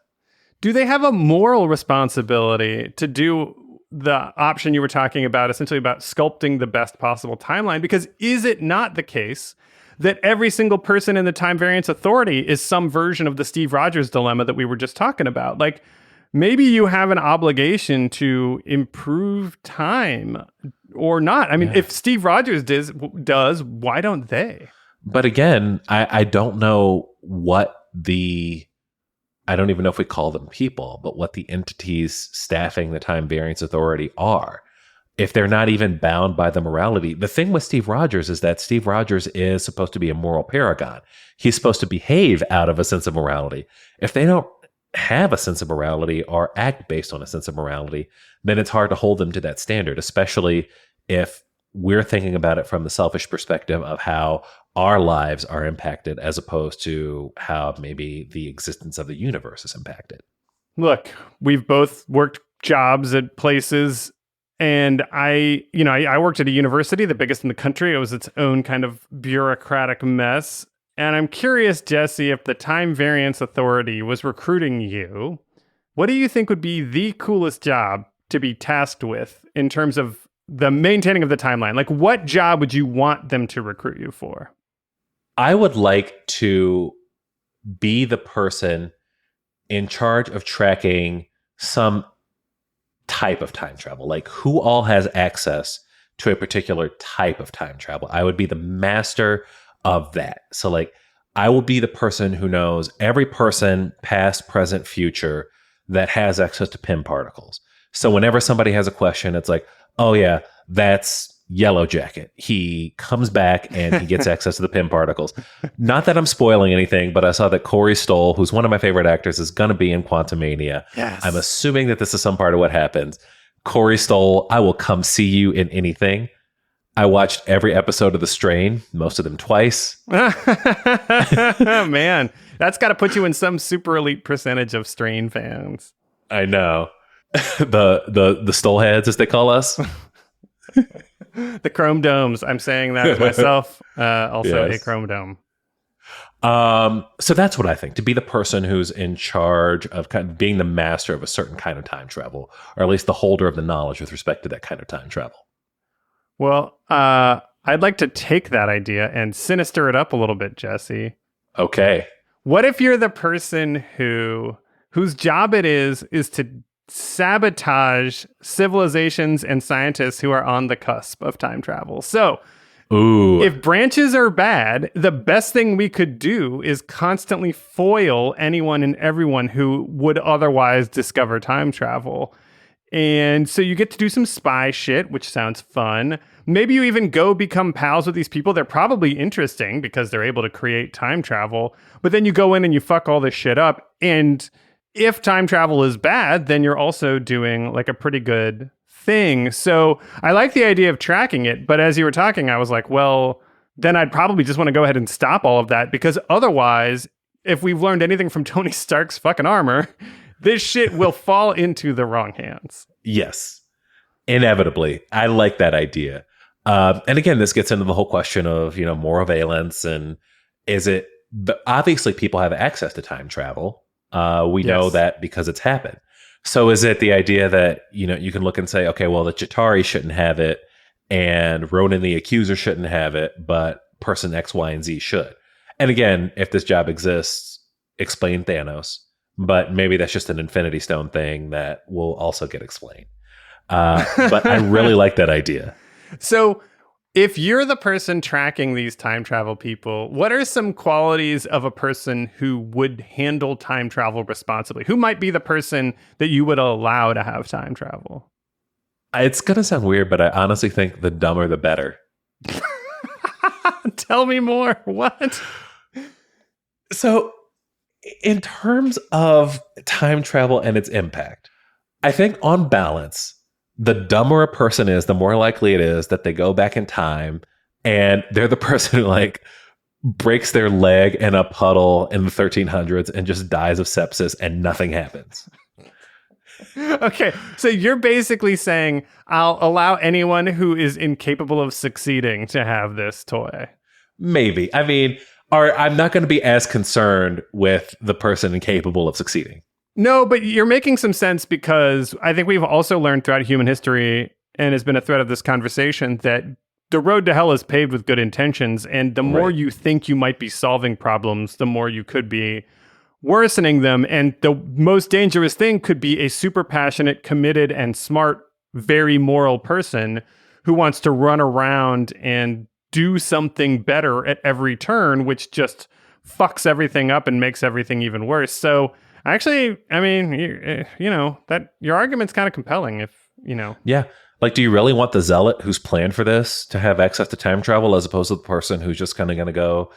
Do they have a moral responsibility to do the option you were talking about, essentially about sculpting the best possible timeline? Because is it not the case that every single person in the Time Variance Authority is some version of the Steve Rogers dilemma that we were just talking about? Like, maybe you have an obligation to improve time or not. I mean, if Steve Rogers does, why don't they? But again, I don't know I don't even know if we call them people, but what the entities staffing the Time Variance Authority are. If they're not even bound by the morality. The thing with Steve Rogers is that Steve Rogers is supposed to be a moral paragon. He's supposed to behave out of a sense of morality. If they don't have a sense of morality or act based on a sense of morality, then it's hard to hold them to that standard, especially if we're thinking about it from the selfish perspective of how our lives are impacted as opposed to how maybe the existence of the universe is impacted. Look, we've both worked jobs at places, and I worked at a university, the biggest in the country. It was its own kind of bureaucratic mess. And I'm curious, Jesse, if the Time Variance Authority was recruiting you, what do you think would be the coolest job to be tasked with in terms of the maintaining of the timeline? Like, what job would you want them to recruit you for? I would like to be the person in charge of tracking some type of time travel, like who all has access to a particular type of time travel. I would be the master of that. So like, I will be the person who knows every person, past, present, future, that has access to Pym particles. So whenever somebody has a question, it's like, oh yeah, that's Yellow Jacket. He comes back and he gets access to the Pym particles. Not that I'm spoiling anything, but I saw that Corey Stoll, who's one of my favorite actors, is going to be in Quantumania. Yes. I'm assuming that this is some part of what happens. Corey Stoll, I will come see you in anything. I watched every episode of The Strain, most of them twice. Man, that's got to put you in some super elite percentage of Strain fans. I know. The Stoll heads, as they call us. The Chrome Domes. I'm saying that myself. Also yes. A Chrome Dome. So that's what I think, to be the person who's in charge of kind of being the master of a certain kind of time travel, or at least the holder of the knowledge with respect to that kind of time travel. Well, I'd like to take that idea and sinister it up a little bit, Jesse. Okay. What if you're the person whose job it is to sabotage civilizations and scientists who are on the cusp of time travel? So, if branches are bad, the best thing we could do is constantly foil anyone and everyone who would otherwise discover time travel. And so you get to do some spy shit, which sounds fun. Maybe you even go become pals with these people. They're probably interesting because they're able to create time travel. But then you go in and you fuck all this shit up. And if time travel is bad, then you're also doing like a pretty good thing. So I like the idea of tracking it. But as you were talking, I was like, well, then I'd probably just want to go ahead and stop all of that, because otherwise, if we've learned anything from Tony Stark's fucking armor, this shit will fall into the wrong hands. Yes, inevitably. I like that idea. And again, this gets into the whole question of, moral valence, and but obviously people have access to time travel. We know that because it's happened. So is it the idea that, you can look and say, okay, well, the Chitauri shouldn't have it, and Ronan the Accuser shouldn't have it, but person X, Y, and Z should. And again, if this job exists, explain Thanos. But maybe that's just an Infinity Stone thing that will also get explained. But I really like that idea. So if you're the person tracking these time travel people, what are some qualities of a person who would handle time travel responsibly? Who might be the person that you would allow to have time travel? It's going to sound weird, but I honestly think the dumber the better. Tell me more. What? So in terms of time travel and its impact, I think on balance, the dumber a person is, the more likely it is that they go back in time and they're the person who breaks their leg in a puddle in the 1300s and just dies of sepsis and nothing happens. Okay, so you're basically saying I'll allow anyone who is incapable of succeeding to have this toy. Maybe. I mean, I'm not going to be as concerned with the person incapable of succeeding. No, but you're making some sense, because I think we've also learned throughout human history, and has been a thread of this conversation, that the road to hell is paved with good intentions. And the more you think you might be solving problems, the more you could be worsening them. And the most dangerous thing could be a super passionate, committed, and smart, very moral person who wants to run around and do something better at every turn, which just fucks everything up and makes everything even worse. So actually, I mean, that your argument's kind of compelling Yeah. Do you really want the zealot who's planned for this to have access to time travel, as opposed to the person who's just kind of going to go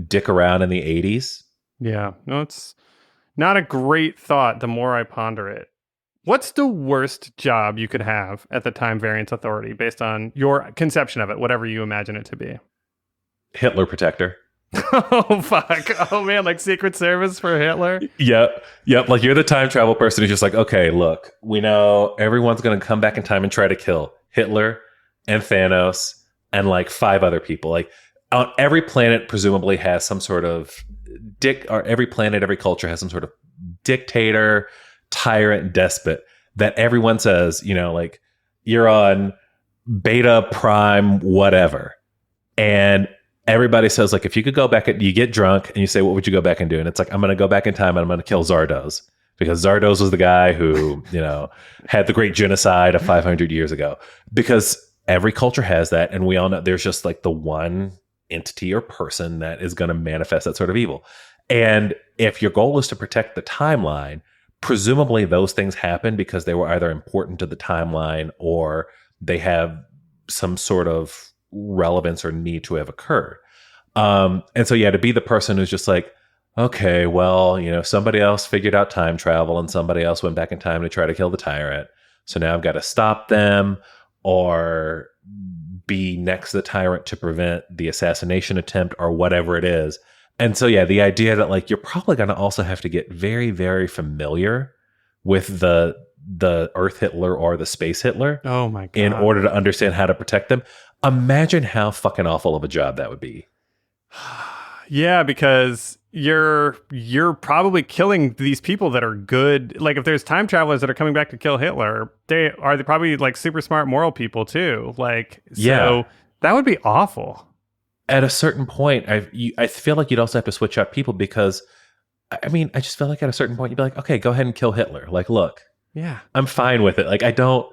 dick around in the 80s? Yeah. No, it's not a great thought the more I ponder it. What's the worst job you could have at the Time Variance Authority based on your conception of it, whatever you imagine it to be? Hitler protector. Oh, fuck. Oh, man, Secret Service for Hitler? Yep. You're the time travel person who's just okay, look, we know everyone's going to come back in time and try to kill Hitler and Thanos and 5 other people. On every planet presumably has some sort of or every planet, every culture has some sort of dictator, tyrant, despot that everyone says, you're on Beta Prime, whatever. And everybody says, if you could go back, you get drunk and you say, what would you go back and do? And it's I'm going to go back in time and I'm going to kill Zardoz, because Zardoz was the guy who, had the great genocide of 500 years ago. Because every culture has that. And we all know there's just like the one entity or person that is going to manifest that sort of evil. And if your goal is to protect the timeline, presumably those things happen because they were either important to the timeline or they have some sort of relevance or need to have occurred. And so, to be the person who's just like, okay, well, somebody else figured out time travel and somebody else went back in time to try to kill the tyrant. So now I've got to stop them or be next to the tyrant to prevent the assassination attempt or whatever it is. And so, the idea that like you're probably going to also have to get very, very familiar with the Earth Hitler or the Space Hitler. Oh my God. In order to understand how to protect them. Imagine how fucking awful of a job that would be. Yeah, because you're probably killing these people that are good. Like if there's time travelers that are coming back to kill Hitler, they're probably like super smart moral people too. Like, so that would be awful. At a certain point, I feel like you'd also have to switch out people because, I just feel like at a certain point you'd be like, okay, go ahead and kill Hitler. Like, look, I'm fine with it. Like, I don't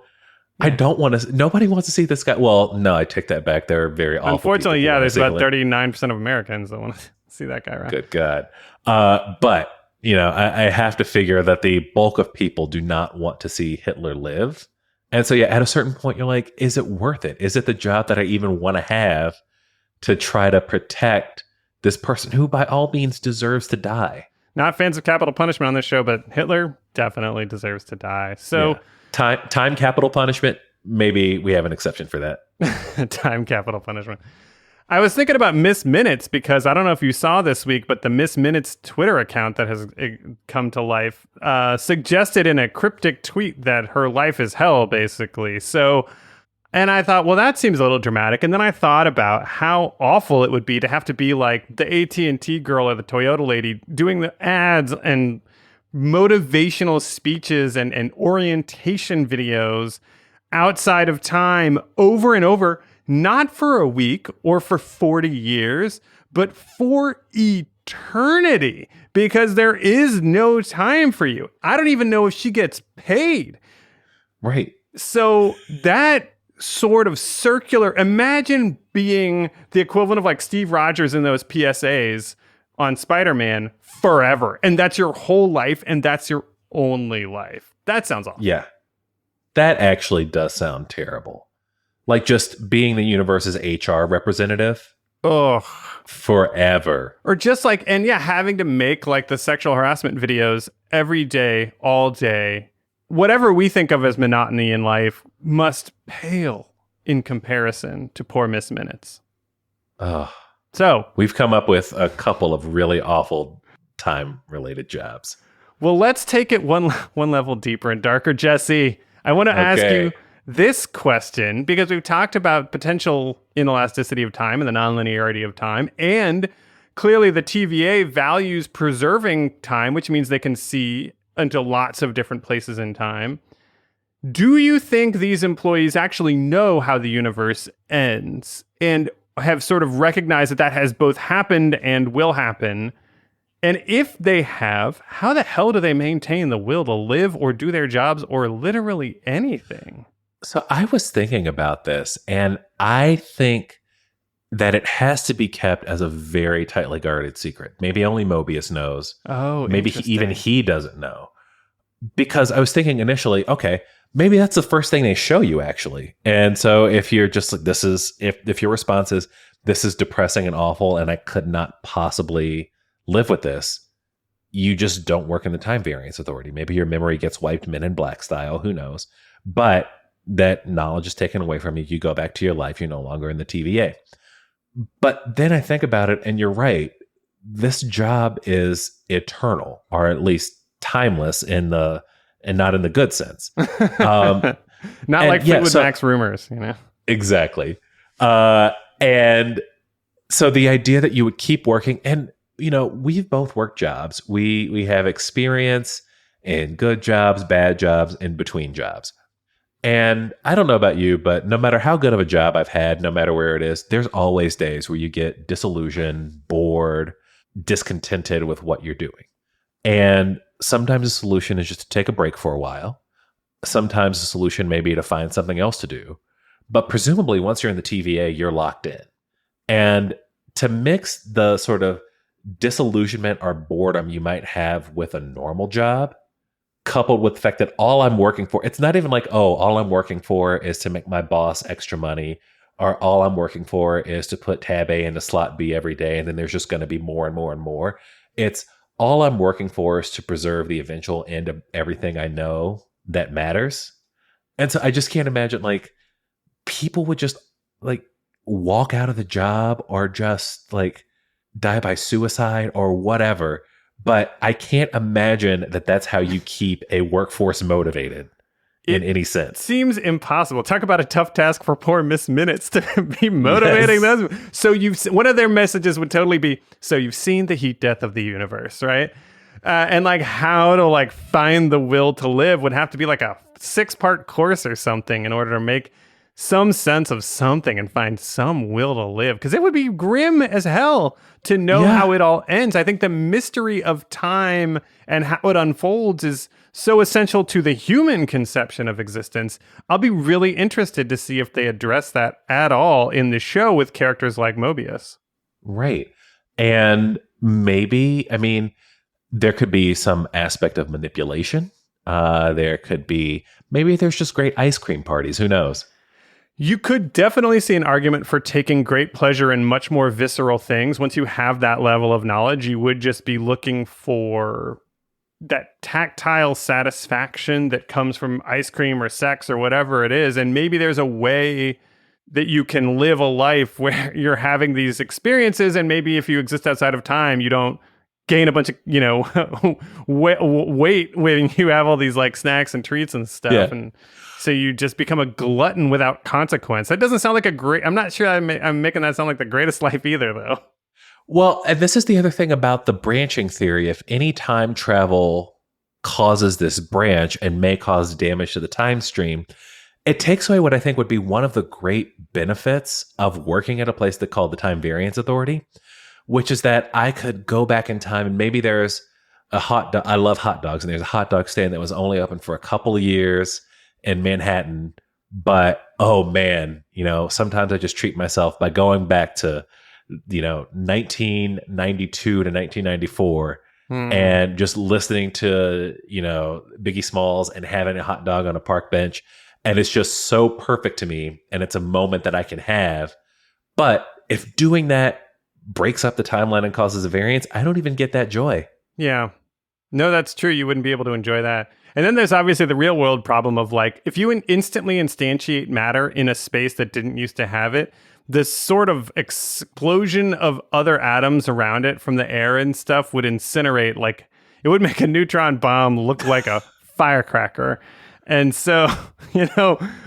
want to. Nobody wants to see this guy. Well, no, I take that back. They're very awful. Unfortunately, there's about 39% of Americans that want to see that guy around. Good God. But I have to figure that the bulk of people do not want to see Hitler live. And so, at a certain point, you're like, is it worth it? Is it the job that I even want to have to try to protect this person who, by all means, deserves to die? Not fans of capital punishment on this show, but Hitler definitely deserves to die. So, time capital punishment. Maybe we have an exception for that. Time capital punishment. I was thinking about Miss Minutes because I don't know if you saw this week, but the Miss Minutes Twitter account that has come to life suggested in a cryptic tweet that her life is hell, basically. So, and I thought, well, that seems a little dramatic. And then I thought about how awful it would be to have to be like the AT&T girl or the Toyota lady doing the ads and motivational speeches and orientation videos outside of time over and over, not for a week or for 40 years, but for eternity, because there is no time for you. I don't even know if she gets paid. Right. So that sort of circular, imagine being the equivalent of like Steve Rogers in those PSAs on Spider-Man forever. And that's your whole life. And that's your only life. That sounds awful. Yeah. That actually does sound terrible. Like just being the universe's HR representative. Ugh. Forever. Or just like, and having to make like the sexual harassment videos every day, all day. Whatever we think of as monotony in life must pale in comparison to poor Miss Minutes. Oh. So we've come up with a couple of really awful time-related jobs. Well, let's take it one level deeper and darker. Jesse, I want to ask you this question because we've talked about potential inelasticity of time and the nonlinearity of time, and clearly the TVA values preserving time, which means they can see into lots of different places in time. Do you think these employees actually know how the universe ends and have sort of recognized that has both happened and will happen? And if they have, how the hell do they maintain the will to live or do their jobs or literally anything? So I was thinking about this, and I think that it has to be kept as a very tightly guarded secret. Maybe only Mobius knows. Oh, maybe even he doesn't know. Because I was thinking initially, okay, maybe that's the first thing they show you, actually. And so if you're just like, if your response is, this is depressing and awful, and I could not possibly live with this, you just don't work in the Time Variance Authority. Maybe your memory gets wiped Men in Black style, who knows? But that knowledge is taken away from you. You go back to your life. You're no longer in the TVA. But then I think about it, and you're right. This job is eternal, or at least timeless and not in the good sense. Not like Fleetwood Mac's rumors, Exactly. And so the idea that you would keep working, and we've both worked jobs. We have experience in good jobs, bad jobs, in between jobs. And I don't know about you, but no matter how good of a job I've had, no matter where it is, there's always days where you get disillusioned, bored, discontented with what you're doing. And sometimes the solution is just to take a break for a while. Sometimes the solution may be to find something else to do. But presumably, once you're in the TVA, you're locked in. And to mix the sort of disillusionment or boredom you might have with a normal job, coupled with the fact that all I'm working for, it's not even like, oh, all I'm working for is to make my boss extra money, or all I'm working for is to put tab A into slot B every day, and then there's just going to be more and more and more. It's all I'm working for is to preserve the eventual end of everything I know that matters. And so I just can't imagine like people would just like walk out of the job or just like die by suicide or whatever. But I can't imagine that that's how you keep a workforce motivated in any sense. Seems impossible. Talk about a tough task for poor Miss Minutes to be motivating them. So one of their messages would totally be, so you've seen the heat death of the universe, right? And like how to like find the will to live would have to be like a 6-part course or something in order to make some sense of something and find some will to live. Because it would be grim as hell to know how it all ends. I think the mystery of time and how it unfolds is so essential to the human conception of existence. I'll be really interested to see if they address that at all in the show with characters like Mobius. Right. And maybe, I mean, there could be some aspect of manipulation. There could be, maybe there's just great ice cream parties. Who knows? You could definitely see an argument for taking great pleasure in much more visceral things. Once you have that level of knowledge, you would just be looking for that tactile satisfaction that comes from ice cream or sex or whatever it is. And maybe there's a way that you can live a life where you're having these experiences. And maybe if you exist outside of time, you don't gain a bunch of, weight when you have all these like snacks and treats and stuff. Yeah. And so you just become a glutton without consequence. That doesn't sound like I'm not sure I'm making that sound like the greatest life either, though. Well, and this is the other thing about the branching theory. If any time travel causes this branch and may cause damage to the time stream, it takes away what I think would be one of the great benefits of working at a place that's called the Time Variance Authority, which is that I could go back in time and maybe there's a hot dog. I love hot dogs, and there's a hot dog stand that was only open for a couple of years in Manhattan. But, oh man, sometimes I just treat myself by going back to 1992 to 1994 and just listening to, Biggie Smalls and having a hot dog on a park bench. And it's just so perfect to me. And it's a moment that I can have. But if doing that breaks up the timeline and causes a variance, I don't even get that joy. Yeah. No, that's true. You wouldn't be able to enjoy that. And then there's obviously the real world problem of like, if you instantly instantiate matter in a space that didn't used to have it, this sort of explosion of other atoms around it from the air and stuff would incinerate. Like it would make a neutron bomb look like a firecracker. And so,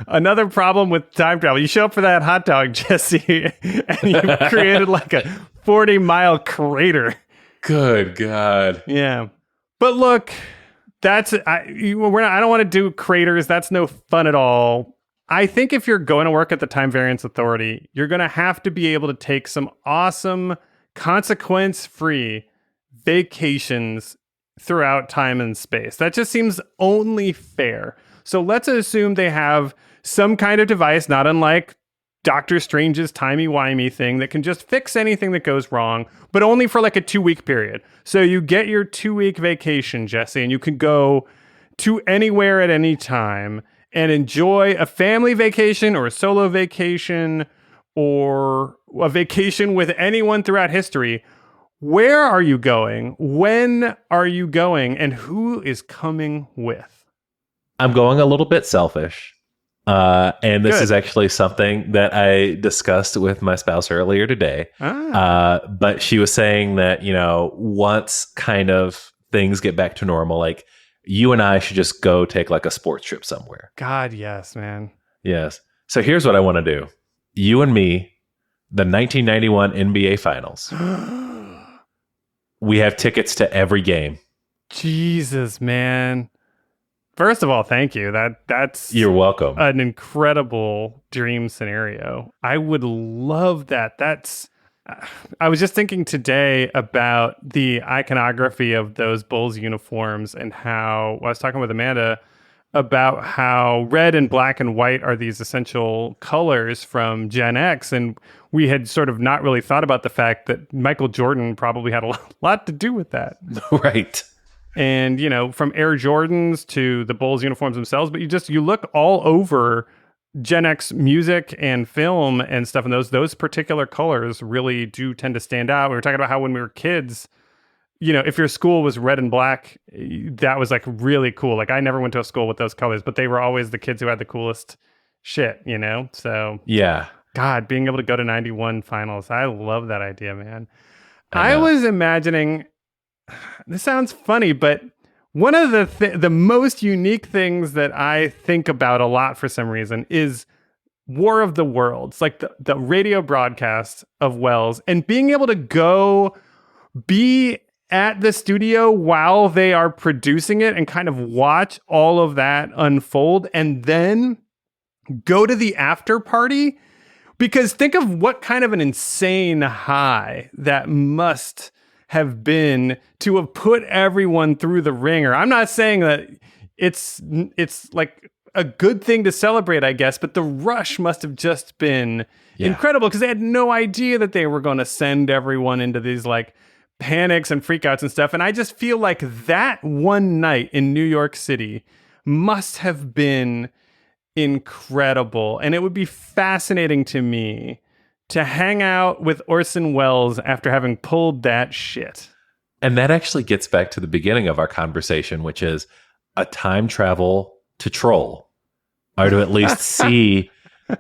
another problem with time travel, you show up for that hot dog, Jesse, and you've created like a 40-mile crater. Good God. Yeah. But look, I don't want to do craters. That's no fun at all. I think if you're going to work at the Time Variance Authority, you're going to have to be able to take some awesome, consequence-free vacations throughout time and space. That just seems only fair. So let's assume they have some kind of device, not unlike Doctor Strange's timey-wimey thing, that can just fix anything that goes wrong, but only for like a 2-week period. So you get your 2-week vacation, Jesse, and you can go to anywhere at any time and enjoy a family vacation or a solo vacation or a vacation with anyone throughout history. Where are you going? When are you going? And who is coming with? I'm going a little bit selfish. And this is actually something that I discussed with my spouse earlier today. But she was saying that, once kind of things get back to normal, like you and I should just go take like a sports trip somewhere. God, yes, man. Yes. So here's what I want to do. You and me, the 1991 NBA Finals. We have tickets to every game. Jesus, man. First of all, thank you. That's You're welcome. An incredible dream scenario. I would love that. I was just thinking today about the iconography of those Bulls uniforms and how I was talking with Amanda about how red and black and white are these essential colors from Gen X. And we had sort of not really thought about the fact that Michael Jordan probably had a lot to do with that. Right. And, you know, from Air Jordans to the Bulls uniforms themselves, but you look all over Gen X music and film and stuff, and those particular colors really do tend to stand out. We were talking about how when we were kids, you know, if your school was red and black, that was like really cool. Like I never went to a school with those colors, but they were always the kids who had the coolest shit, you know? So yeah. God, being able to go to 91 finals, I love that idea, man. I was imagining, this sounds funny, but one of the most unique things that I think about a lot for some reason is War of the Worlds, like the radio broadcast of Wells, and being able to go be at the studio while they are producing it and kind of watch all of that unfold and then go to the after party. Because think of what kind of an insane high that must have been to have put everyone through the ringer. I'm not saying that it's like a good thing to celebrate, I guess, but the rush must have just been incredible because they had no idea that they were going to send everyone into these like panics and freakouts and stuff. And I just feel like that one night in New York City must have been incredible. And it would be fascinating to me to hang out with Orson Welles after having pulled that shit. And that actually gets back to the beginning of our conversation, which is a time travel to Troll, or to at least see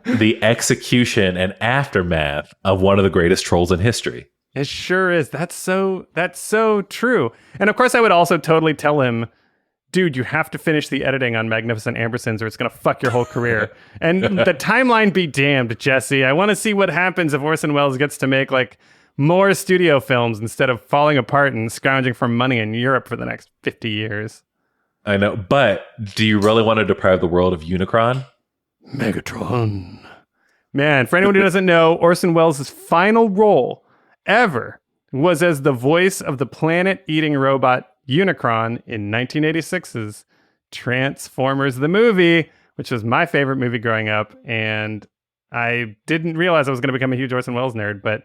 the execution and aftermath of one of the greatest trolls in history. It sure is. That's so true. And of course, I would also totally tell him, dude, you have to finish the editing on Magnificent Ambersons or it's going to fuck your whole career. And the timeline be damned, Jesse. I want to see what happens if Orson Welles gets to make like more studio films instead of falling apart and scrounging for money in Europe for the next 50 years. I know, but do you really want to deprive the world of Unicron? Megatron. Man, for anyone who doesn't know, Orson Welles' final role ever was as the voice of the planet-eating robot Unicron in 1986's Transformers the movie, which was my favorite movie growing up, and I didn't realize I was going to become a huge Orson Welles nerd, but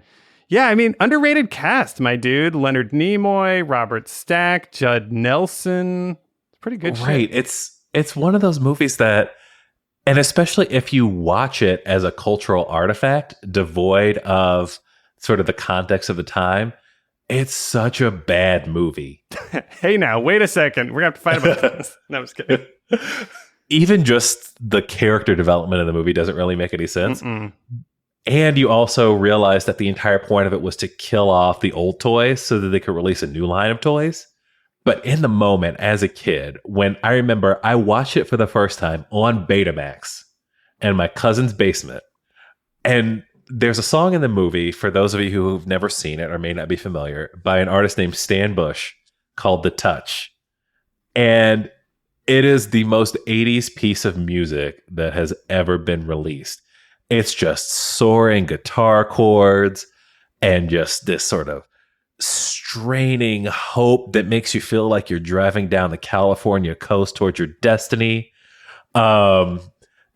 yeah, I mean, underrated cast, my dude. Leonard Nimoy, Robert Stack, Judd Nelson. Pretty good shit. Right. It's one of those movies that, and especially if you watch it as a cultural artifact, devoid of sort of the context of the time, it's such a bad movie. Hey, now, wait a second. We're going to have to fight about this. No, I'm just kidding. Even just the character development of the movie doesn't really make any sense. Mm-mm. And you also realize that the entire point of it was to kill off the old toys so that they could release a new line of toys. But in the moment, as a kid, when I remember I watched it for the first time on Betamax in my cousin's basement, and there's a song in the movie, for those of you who've never seen it or may not be familiar, by an artist named Stan Bush called The Touch. And it is the most 80s piece of music that has ever been released. It's just soaring guitar chords and just this sort of straining hope that makes you feel like you're driving down the California coast towards your destiny. And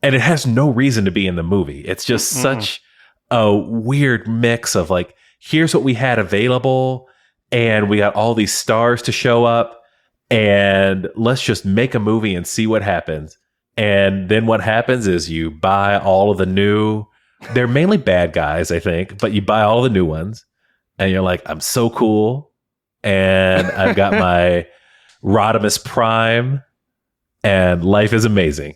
it has no reason to be in the movie. It's just such a weird mix of like, here's what we had available, and we got all these stars to show up, and let's just make a movie and see what happens. And then what happens is you buy all of the new, they're mainly bad guys, I think, but you buy all the new ones and you're like, I'm so cool. And I've got my Rodimus Prime and life is amazing.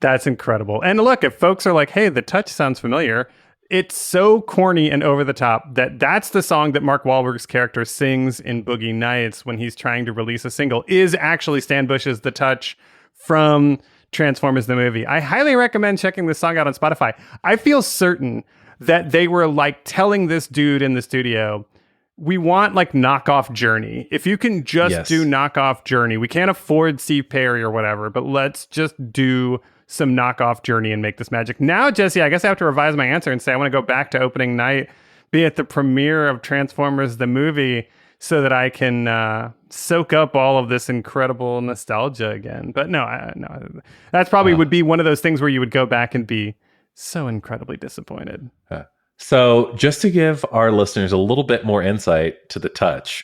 That's incredible. And look, if folks are like, hey, The Touch sounds familiar, it's so corny and over the top that's the song that Mark Wahlberg's character sings in Boogie Nights when he's trying to release a single is actually Stan Bush's The Touch from Transformers the movie. I highly recommend checking this song out on Spotify. I feel certain that they were like telling this dude in the studio, we want like knockoff Journey. If you can just do knockoff Journey, we can't afford Steve Perry or whatever, but let's just do some knockoff Journey and make this magic. Now, Jesse, I guess I have to revise my answer and say I want to go back to opening night, be at the premiere of Transformers the movie, so that I can soak up all of this incredible nostalgia again. But no, that's probably would be one of those things where you would go back and be so incredibly disappointed. So just to give our listeners a little bit more insight to The Touch,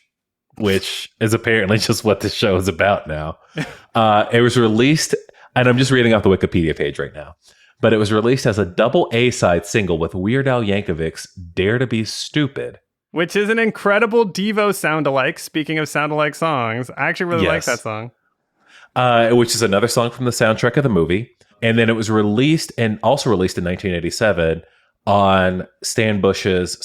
which is apparently just what this show is about now. It was released, and I'm just reading off the Wikipedia page right now, but it was released as a double A-side single with Weird Al Yankovic's Dare to Be Stupid. Which is an incredible Devo sound-alike. Speaking of sound-alike songs, I actually really like that song. Which is another song from the soundtrack of the movie. And then it was released in 1987 on Stan Bush and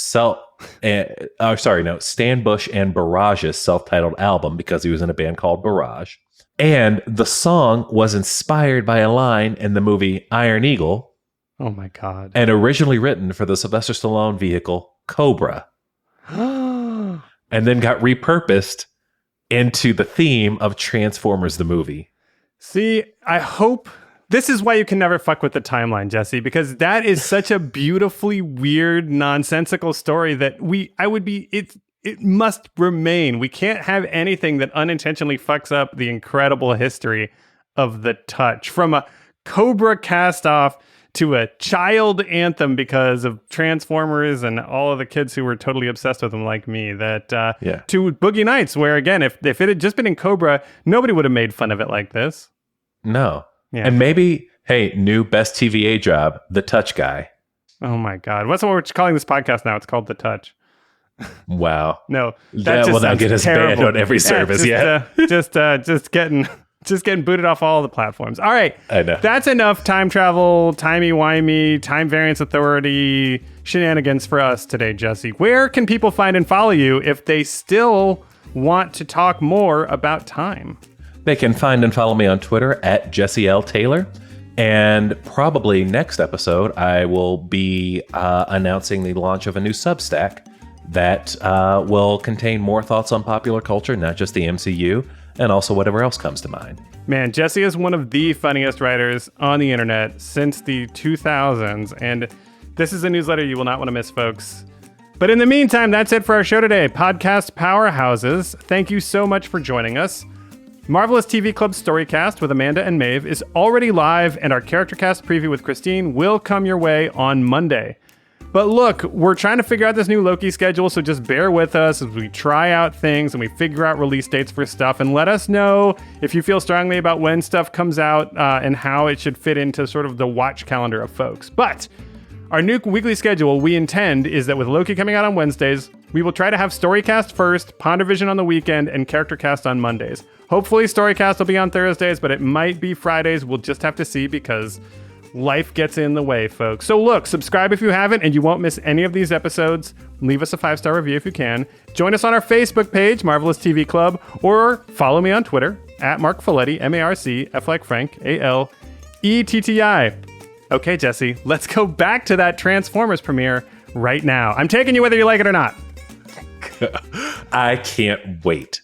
Barage's self-titled album, because he was in a band called Barrage. And the song was inspired by a line in the movie Iron Eagle. Oh my God. And originally written for the Sylvester Stallone vehicle Cobra. And then got repurposed into the theme of Transformers the movie. See, I hope... This is why you can never fuck with the timeline, Jesse, because that is such a beautifully weird, nonsensical story that it must remain. We can't have anything that unintentionally fucks up the incredible history of The Touch. From a Cobra cast-off to a child anthem because of Transformers and all of the kids who were totally obsessed with them like me, to Boogie Nights, where, again, if it had just been in Cobra, nobody would have made fun of it like this. No. Yeah. And maybe, hey, new best TVA job, The Touch guy. Oh my God. What's what we're calling this podcast now? It's called The Touch. Wow. No. That will not get us banned on every service yet. Just getting booted off all the platforms. All right. I know. That's enough time travel, timey-wimey, time variance authority shenanigans for us today, Jesse. Where can people find and follow you if they still want to talk more about time? They can find and follow me on Twitter at Jesse L. Taylor. And probably next episode, I will be announcing the launch of a new Substack that will contain more thoughts on popular culture, not just the MCU, and also whatever else comes to mind. Man, Jesse is one of the funniest writers on the internet since the 2000s. And this is a newsletter you will not want to miss, folks. But in the meantime, that's it for our show today. Podcast Powerhouses, thank you so much for joining us. Marvelous TV Club Storycast with Amanda and Maeve is already live, and our Character Cast preview with Christine will come your way on Monday. But look, we're trying to figure out this new Loki schedule, so just bear with us as we try out things and we figure out release dates for stuff, and let us know if you feel strongly about when stuff comes out and how it should fit into sort of the watch calendar of folks. But our new weekly schedule, we intend, is that with Loki coming out on Wednesdays, we will try to have Storycast first, PonderVision on the weekend, and Character Cast on Mondays. Hopefully Storycast will be on Thursdays, but it might be Fridays. We'll just have to see because life gets in the way, folks. So look, subscribe if you haven't, and you won't miss any of these episodes. Leave us a 5-star review if you can. Join us on our Facebook page, Marvelous TV Club, or follow me on Twitter, at Marc Faletti, M-A-R-C, F like Frank, A-L-E-T-T-I. Okay, Jesse, let's go back to that Transformers premiere right now. I'm taking you whether you like it or not. I can't wait.